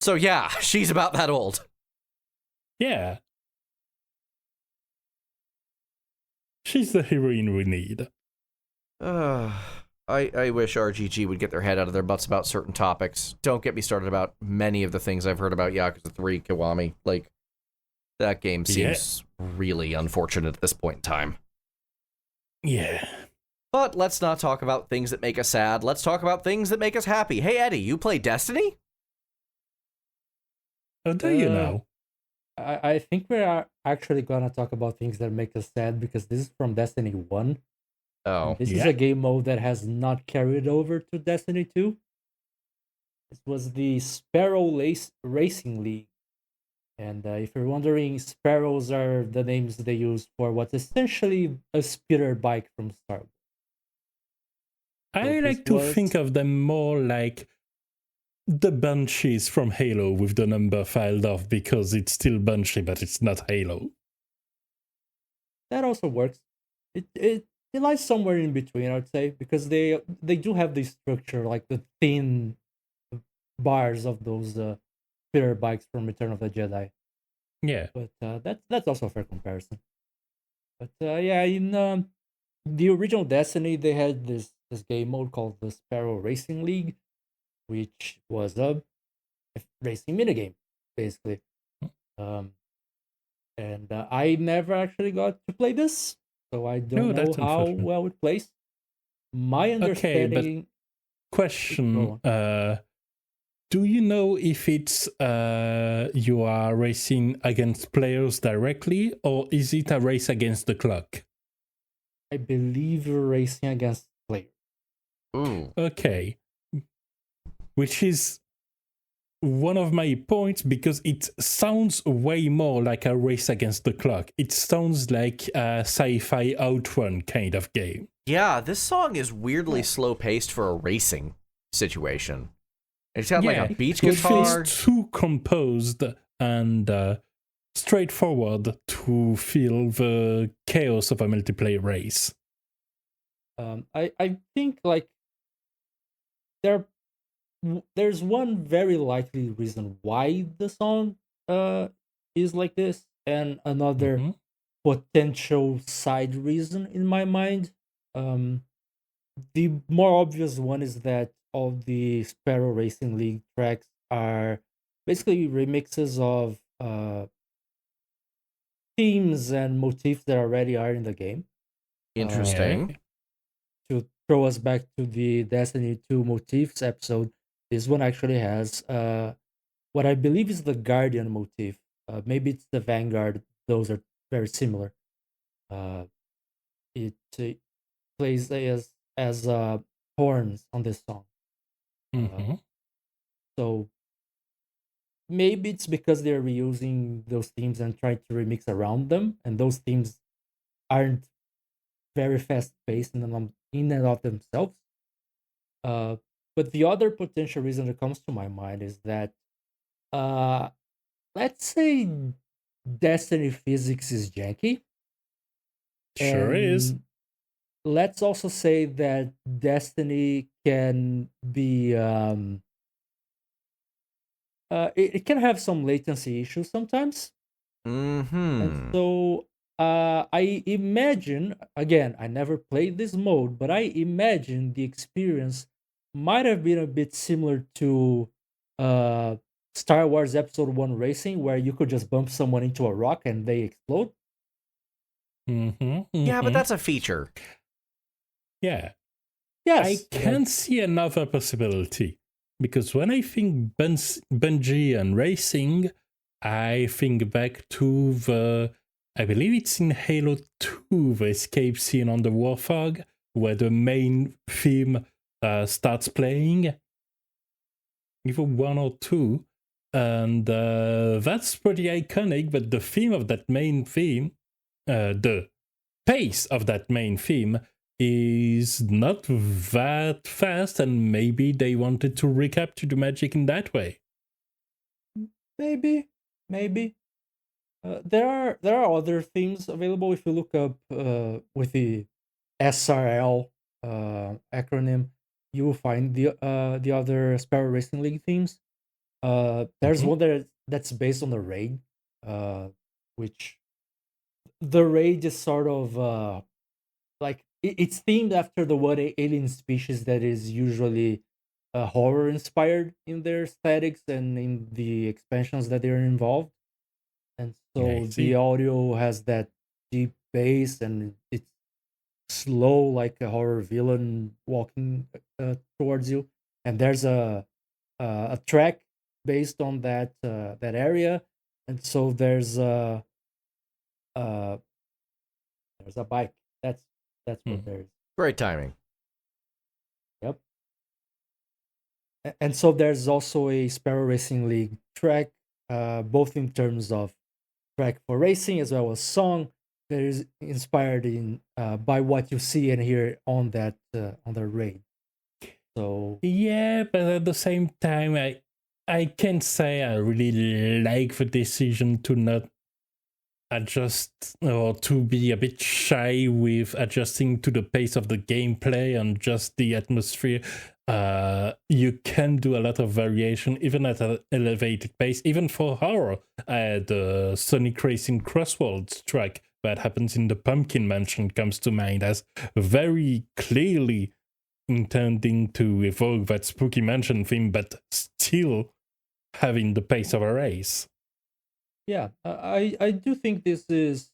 So yeah, she's about that old. Yeah. She's the heroine we need. I wish RGG would get their head out of their butts about certain topics. Don't get me started about many of the things I've heard about Yakuza 3 Kiwami. Like, that game seems really unfortunate at this point in time. Yeah. But let's not talk about things that make us sad. Let's talk about things that make us happy. Hey, Eddie, you play Destiny? Oh, do you know? I think we are actually gonna talk about things that make us sad because this is from Destiny 1. Oh. This is a game mode that has not carried over to Destiny 2. This was the Sparrow Racing League. And if you're wondering, Sparrows are the names they use for what's essentially a speeder bike from Star Wars. I like to think of them more like the Banshees from Halo with the number filed off because it's still Banshee, but it's not Halo. That also works. It lies somewhere in between, I would say, because they do have this structure, like the thin bars of those speeder bikes from Return of the Jedi. Yeah. But that's also a fair comparison. But yeah, in the original Destiny, they had this game mode called the Sparrow Racing League, which was a racing minigame, basically. And I never actually got to play this, so I don't know how well it plays. My understanding... Okay, but question, do you know if it's you are racing against players directly, or is it a race against the clock? I believe you're racing against players. Ooh. Okay. Which is one of my points, because it sounds way more like a race against the clock. It sounds like a sci-fi outrun kind of game. Yeah, this song is weirdly slow-paced for a racing situation. It's got like a beach guitar. It feels too composed and straightforward to feel the chaos of a multiplayer race. I think like there's one very likely reason why the song is like this, and another potential side reason in my mind. The more obvious one is that all the Sparrow Racing League tracks are basically remixes of themes and motifs that already are in the game. Interesting. To throw us back to the Destiny 2 motifs episode, this one actually has what I believe is the Guardian motif. Maybe it's the Vanguard. Those are very similar. It plays as horns on this song. So maybe it's because they're reusing those themes and trying to remix around them, and those themes aren't very fast-paced in and of themselves. But the other potential reason that comes to my mind is that, let's say Destiny physics is janky. Sure is. Let's also say that Destiny can be... it can have some latency issues sometimes. And so I imagine, again, I never played this mode, but I imagine the experience might have been a bit similar to Star Wars Episode 1 Racing, where you could just bump someone into a rock and they explode. Yeah, but that's a feature. Yeah. Yes. I can see another possibility, because when I think Bungie and racing, I think back to I believe it's in Halo 2, the escape scene on the Warthog, where the main theme starts playing. Either 1 or 2. And that's pretty iconic, but the theme of that main theme, the pace of that main theme is not that fast, and maybe they wanted to recapture the magic in that way. Maybe. There are other themes available if you look up with the SRL acronym. You will find the other Sparrow Racing League themes. There's Mhm. one that's based on the raid, which the raid is sort of like it's themed after the one alien species that is usually horror inspired in their aesthetics and in the expansions that they're involved. And I so the see. audio has that deep bass and it's slow like a horror villain walking towards you. And there's a track based on that area, and so uh, there's a bike. That's what Hmm. there is. Great timing. Yep. And so there's also a Sparrow Racing League track, both in terms of track for racing as well as song that is inspired in by what you see and hear on the raid. So Yeah, but at the same time, I can say I really like the decision to not adjust or to be a bit shy with adjusting to the pace of the gameplay and just the atmosphere. You can do a lot of variation even at an elevated pace, even for horror. The Sonic Racing Crossworlds track that happens in the Pumpkin Mansion comes to mind as very clearly intending to evoke that spooky mansion theme, but still having the pace of a race. yeah, I do think this is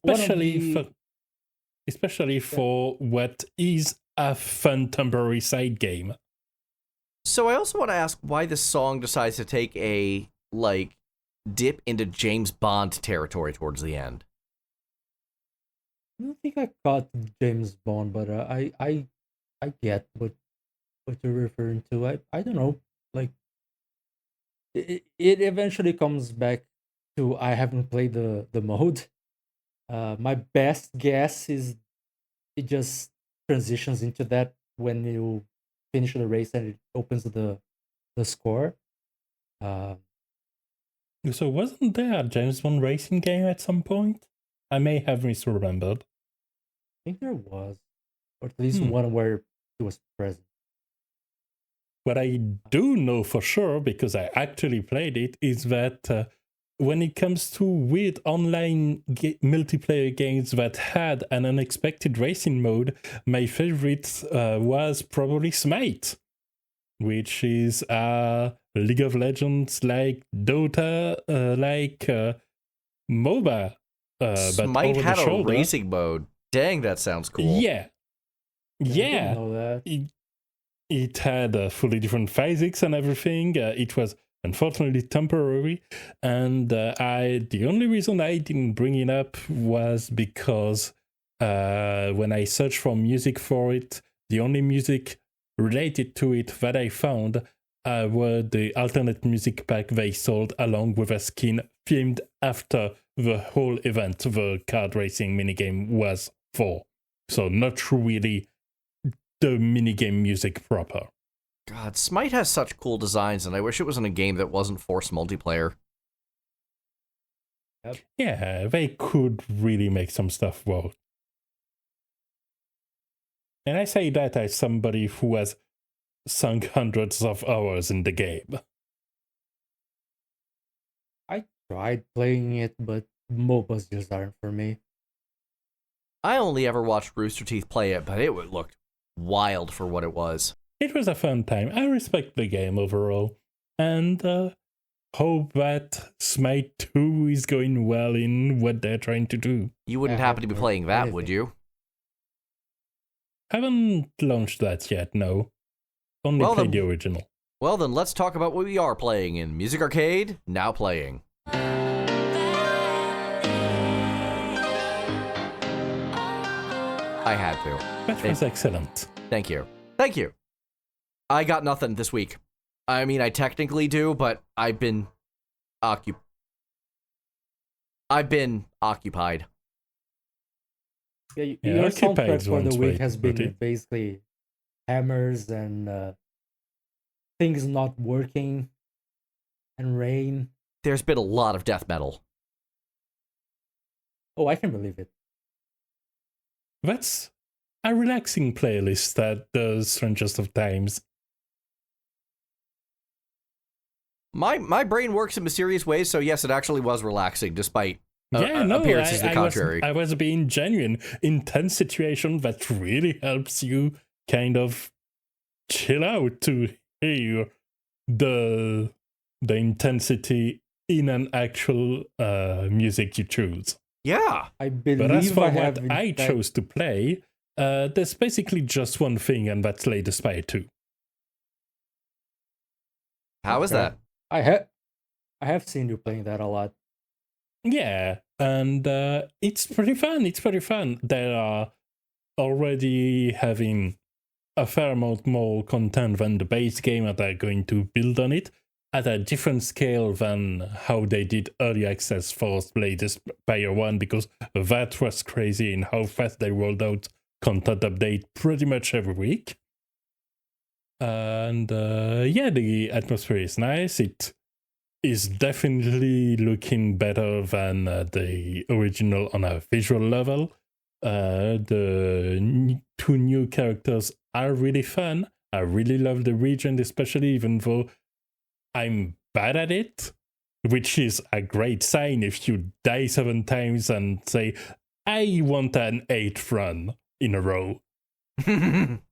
one of Especially the for especially yeah, for what is a fun temporary side game. So I also want to ask why this song decides to take a like dip into James Bond territory towards the end. I don't think I caught James Bond, but I get what you're referring to. I don't know. Like it eventually comes back to I haven't played the mode. My best guess is it just transitions into that when you finish the race and it opens the score. Uh, So wasn't there a James Bond racing game at some point? I may have misremembered. I think there was, or at least Hmm. one where he was present. What I do know for sure, because I actually played it, is that when it comes to weird online multiplayer games that had an unexpected racing mode, my favorite was probably Smite, which is League of Legends like Dota, like MOBA, but Smite over the had a shoulder. racing mode. Dang, that sounds cool. Yeah, I didn't yeah. know that. It had fully different physics and everything. It was unfortunately temporary, and the only reason I didn't bring it up was because when I searched for music for it, the only music related to it that I found were the alternate music pack they sold along with a skin filmed after the whole event the card racing minigame was for. So not really the minigame music proper. God, Smite has such cool designs, and I wish it was in a game that wasn't forced multiplayer. Yep. Yeah, they could really make some stuff work. And I say that as somebody who has sunk hundreds of hours in the game. I tried playing it, but MOBAs just aren't for me. I only ever watched Rooster Teeth play it, but it looked wild for what it was. It was a fun time. I respect the game overall. And hope that Smite 2 is going well in what they're trying to do. You wouldn't I happen to be haven't heard playing that, would anything. you? Haven't launched that yet, no. Only Well, played the then- original. Well, then let's talk about what we are playing in Music Arcade, now playing. I had to. That was excellent. Thank you. Thank you. I got nothing this week. I mean, I technically do, but I've been occupied. Yeah, Yeah, your occupied soundtrack for the one's way week to has put been it. basically hammers and things not working and rain. There's been a lot of death metal. Oh, I can believe it. That's a relaxing playlist at the strangest of times. My brain works in mysterious ways, so yes, it actually was relaxing, despite appearances to the contrary. I was being genuine. Intense situation that really helps you kind of chill out to hear the intensity in an actual music you choose. Yeah. I believe But as for have what I chose to play, there's basically just one thing, and that's Slay the Spire 2. How is that? I have seen you playing that a lot. Yeah, and it's pretty fun. It's pretty fun. They are already having a fair amount more content than the base game, and they're going to build on it at a different scale than how they did early access for Slay the Spire 1, because that was crazy in how fast they rolled out content update pretty much every week. And yeah, the atmosphere is nice. It is definitely looking better than the original on a visual level. The two new characters are really fun. I really love the region, especially, even though I'm bad at it, which is a great sign if you die 7 times and say, I want an 8th run in a row. And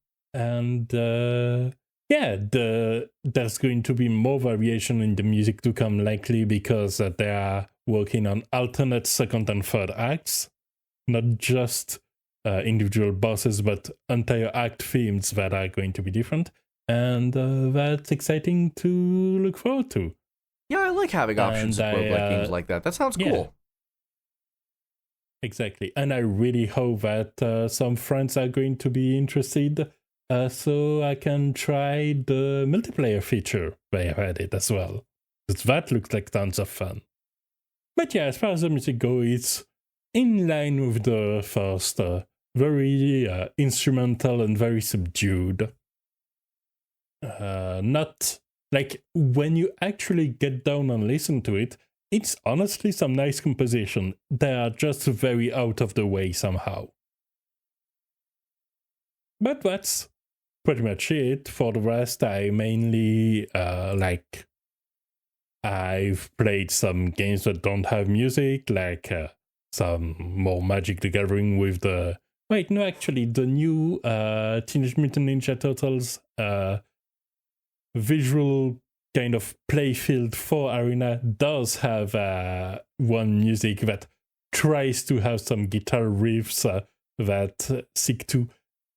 yeah, there's going to be more variation in the music to come, likely because they are working on alternate second and third acts, not just individual bosses, but entire act themes that are going to be different. And that's exciting to look forward to. Yeah, I like having options of roguelike games like that. That sounds cool. Yeah. Exactly. And I really hope that some friends are going to be interested, so I can try the multiplayer feature they have added as well. Because that looks like tons of fun. But yeah, as far as the music goes, it's in line with the first, very instrumental and very subdued. Not like when you actually get down and listen to it, it's honestly some nice composition. They are just very out of the way somehow. But that's pretty much it. For the rest, I mainly I've played some games that don't have music, like some more Magic the Gathering with the... Wait, no, actually, the new Teenage Mutant Ninja Turtles visual kind of playfield 4 arena does have one music that tries to have some guitar riffs that seek to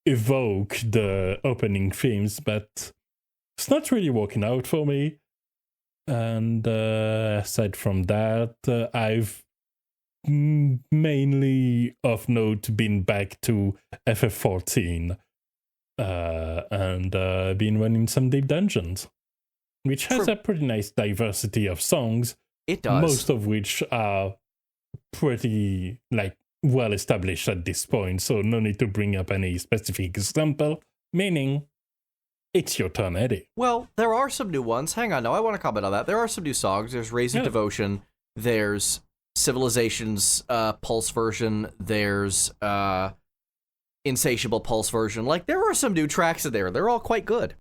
evoke the opening themes, but it's not really working out for me. And aside from that, I've mainly of note been back to FF14 and been running some deep dungeons, which has a pretty nice diversity of songs. It does. Most of which are pretty well established at this point, so no need to bring up any specific example, meaning it's your turn, Eddie. Well, there are some new ones. Hang on, no, I want to comment on that. There are some new songs. There's Raising Devotion. There's Civilization's Pulse version. There's Insatiable Pulse version. Like, there are some new tracks in there. They're all quite good.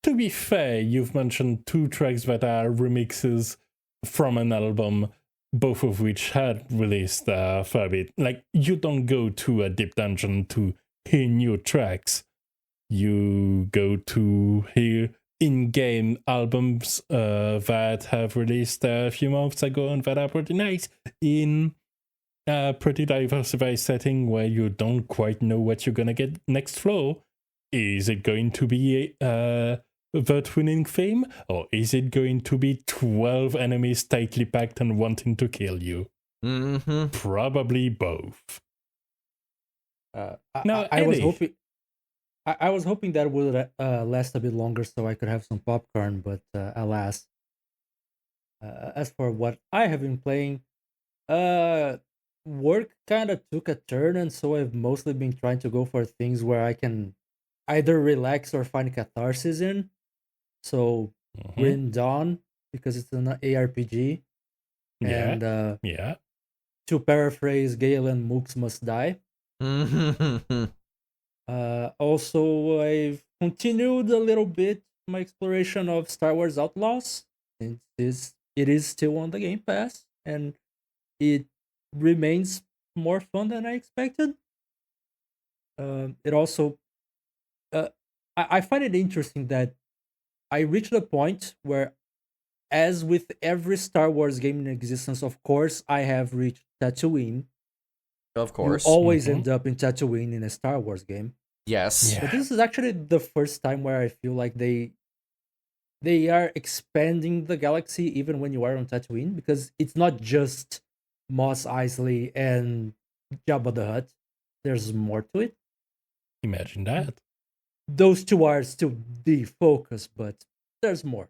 To be fair, you've mentioned 2 tracks that are remixes from an album, both of which had released a fair bit. Like, you don't go to a deep dungeon to hear new tracks. You go to hear in-game albums that have released a few months ago and that are pretty nice in a pretty diversified setting where you don't quite know what you're gonna get next floor. Is it going to be that winning theme, or is it going to be 12 enemies tightly packed and wanting to kill you? Mm-hmm. Probably both. I was hoping that would last a bit longer so I could have some popcorn, but alas. As for what I have been playing, work kind of took a turn, and so I've mostly been trying to go for things where I can either relax or find catharsis in. So Grim Dawn, because it's an ARPG, And Yeah. to paraphrase Galen, mooks must die. Also, I've continued a little bit my exploration of Star Wars Outlaws, since it is still on the Game Pass, and it remains more fun than I expected. It also, I find it interesting that I reached a point where, as with every Star Wars game in existence, of course, I have reached Tatooine. Of course. You always end up in Tatooine in a Star Wars game. Yes. Yeah. But this is actually the first time where I feel like they are expanding the galaxy even when you are on Tatooine, because it's not just Mos Eisley and Jabba the Hutt. There's more to it. Imagine that. Those two are still the focus, but there's more.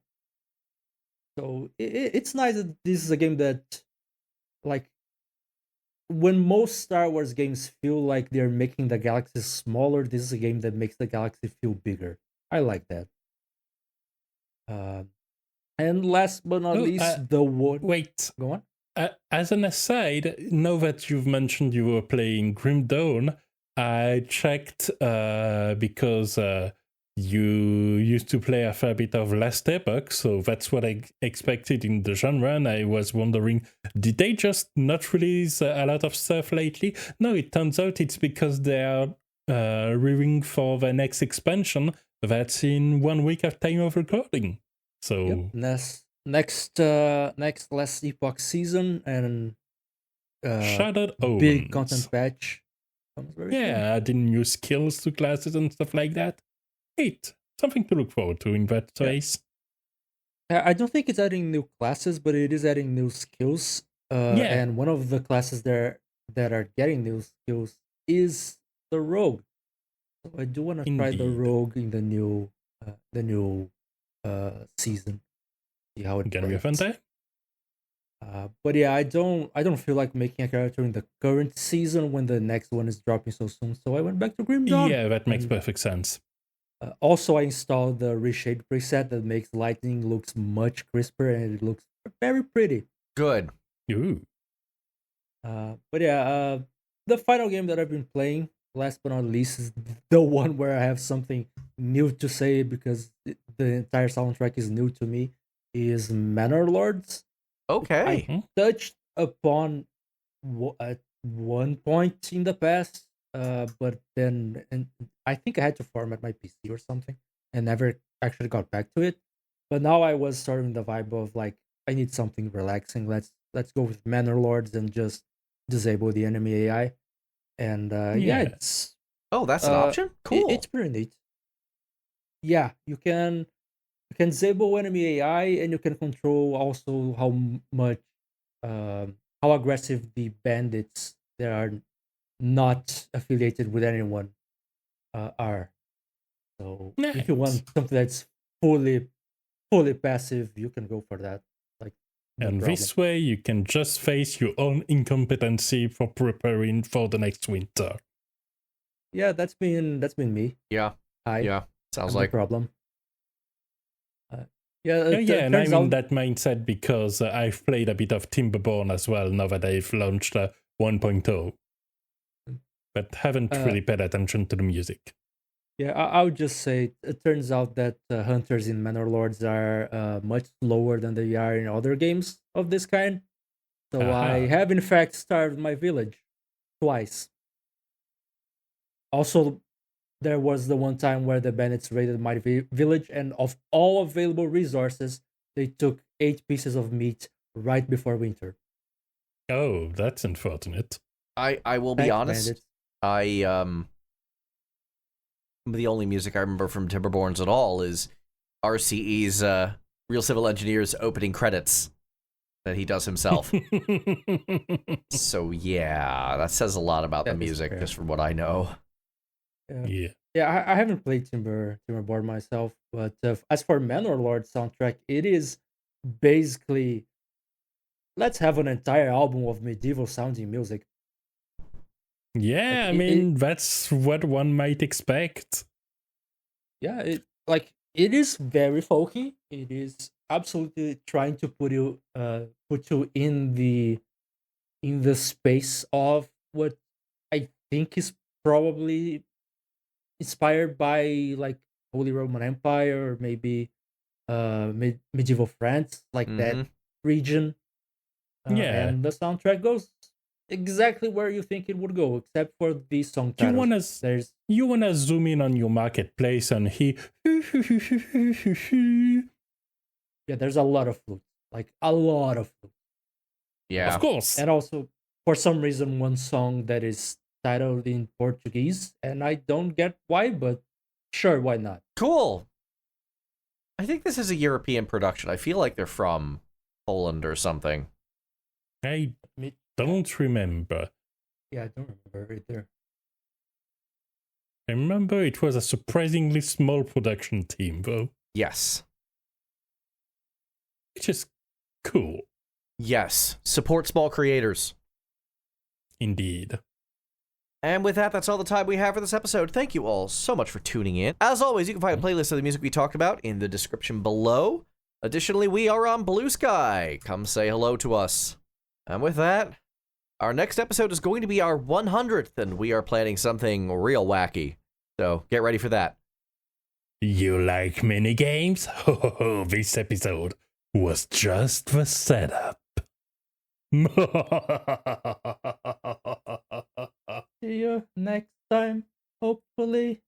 So it's nice that this is a game that, like, when most Star Wars games feel like they're making the galaxy smaller, this is a game that makes the galaxy feel bigger. I like that. And last but not least, the one. Wait. Go on. As an aside, now that you've mentioned you were playing Grim Dawn, I checked because you used to play a fair bit of Last Epoch, so that's what I expected in the genre, and I was wondering, did they just not release a lot of stuff lately? No, it turns out it's because they are rearing for the next expansion that's in 1 week of time of recording. So next Last Epoch season and Shattered Omens. big content patch comes very soon. Adding new skills to classes and stuff like that. Something to look forward to in that space. I don't think it's adding new classes, but it is adding new skills. And one of the classes there that are getting new skills is the Rogue. So I do want to try the Rogue in the new season. See how it gonna be a fun time. But yeah, I don't feel like making a character in the current season when the next one is dropping so soon. So I went back to Grim Dawn. Yeah, that makes perfect sense. Also, I installed the reshade preset that makes lightning looks much crisper and it looks very pretty. Good. Ooh. But yeah, the final game that I've been playing, last but not least, is the one where I have something new to say because the entire soundtrack is new to me, is Manor Lords. Okay. I touched upon at one point in the past, but then I think I had to format my PC or something and never actually got back to it. But now I was starting the vibe of like, I need something relaxing. Let's go with Manor Lords and just disable the enemy AI. And it's that's an option. Cool. It's pretty neat. Yeah, you can disable enemy AI, and you can control also how much how aggressive the bandits that are not affiliated with anyone are. So if you want something that's fully passive, you can go for that. Like, no and problem. this way you can just face your own incompetency for preparing for the next winter. Yeah, that's been me. Yeah. Hi. Yeah. Sounds No like problem. And I'm in that mindset because I've played a bit of Timberborn as well now that I've launched 1.0, but haven't really paid attention to the music. Yeah, I would just say it turns out that hunters in Manor Lords are much slower than they are in other games of this kind. So I have in fact starved my village twice. Also, there was the one time where the bandits raided my village, and of all available resources, they took 8 pieces of meat right before winter. Oh, that's unfortunate. I will be honest. Bandits. The only music I remember from Timberborns at all is RCE's Real Civil Engineers opening credits that he does himself. So yeah, that says a lot about the music, just from what I know. Yeah, I haven't played Timberborn myself, but as for Manor Lord soundtrack, it is basically, let's have an entire album of medieval sounding music. Yeah, Like, I mean, that's what one might expect. Yeah, it is very folky. It is absolutely trying to put you in the space of what I think is probably inspired by like Holy Roman Empire or maybe medieval France, like that region. Yeah. And the soundtrack goes exactly where you think it would go, except for the song You titles. wanna you wanna zoom in on your marketplace and he Yeah, there's a lot of flute, like a lot of flute. Yeah. Of course. And also, for some reason, one song that is titled in Portuguese, and I don't get why, but sure, why not? Cool. I think this is a European production. I feel like they're from Poland or something. I don't remember. Yeah, I don't remember right there. I remember it was a surprisingly small production team, though, Yes. which is cool, Yes. Support small creators. indeed. And with that, that's all the time we have for this episode. Thank you all so much for tuning in. As always, you can find a playlist of the music we talked about in the description below. Additionally, we are on Blue Sky. Come say hello to us. And with that, our next episode is going to be our 100th, and we are planning something real wacky. So get ready for that. You like minigames? Ho, this episode was just the setup. See you next time, hopefully.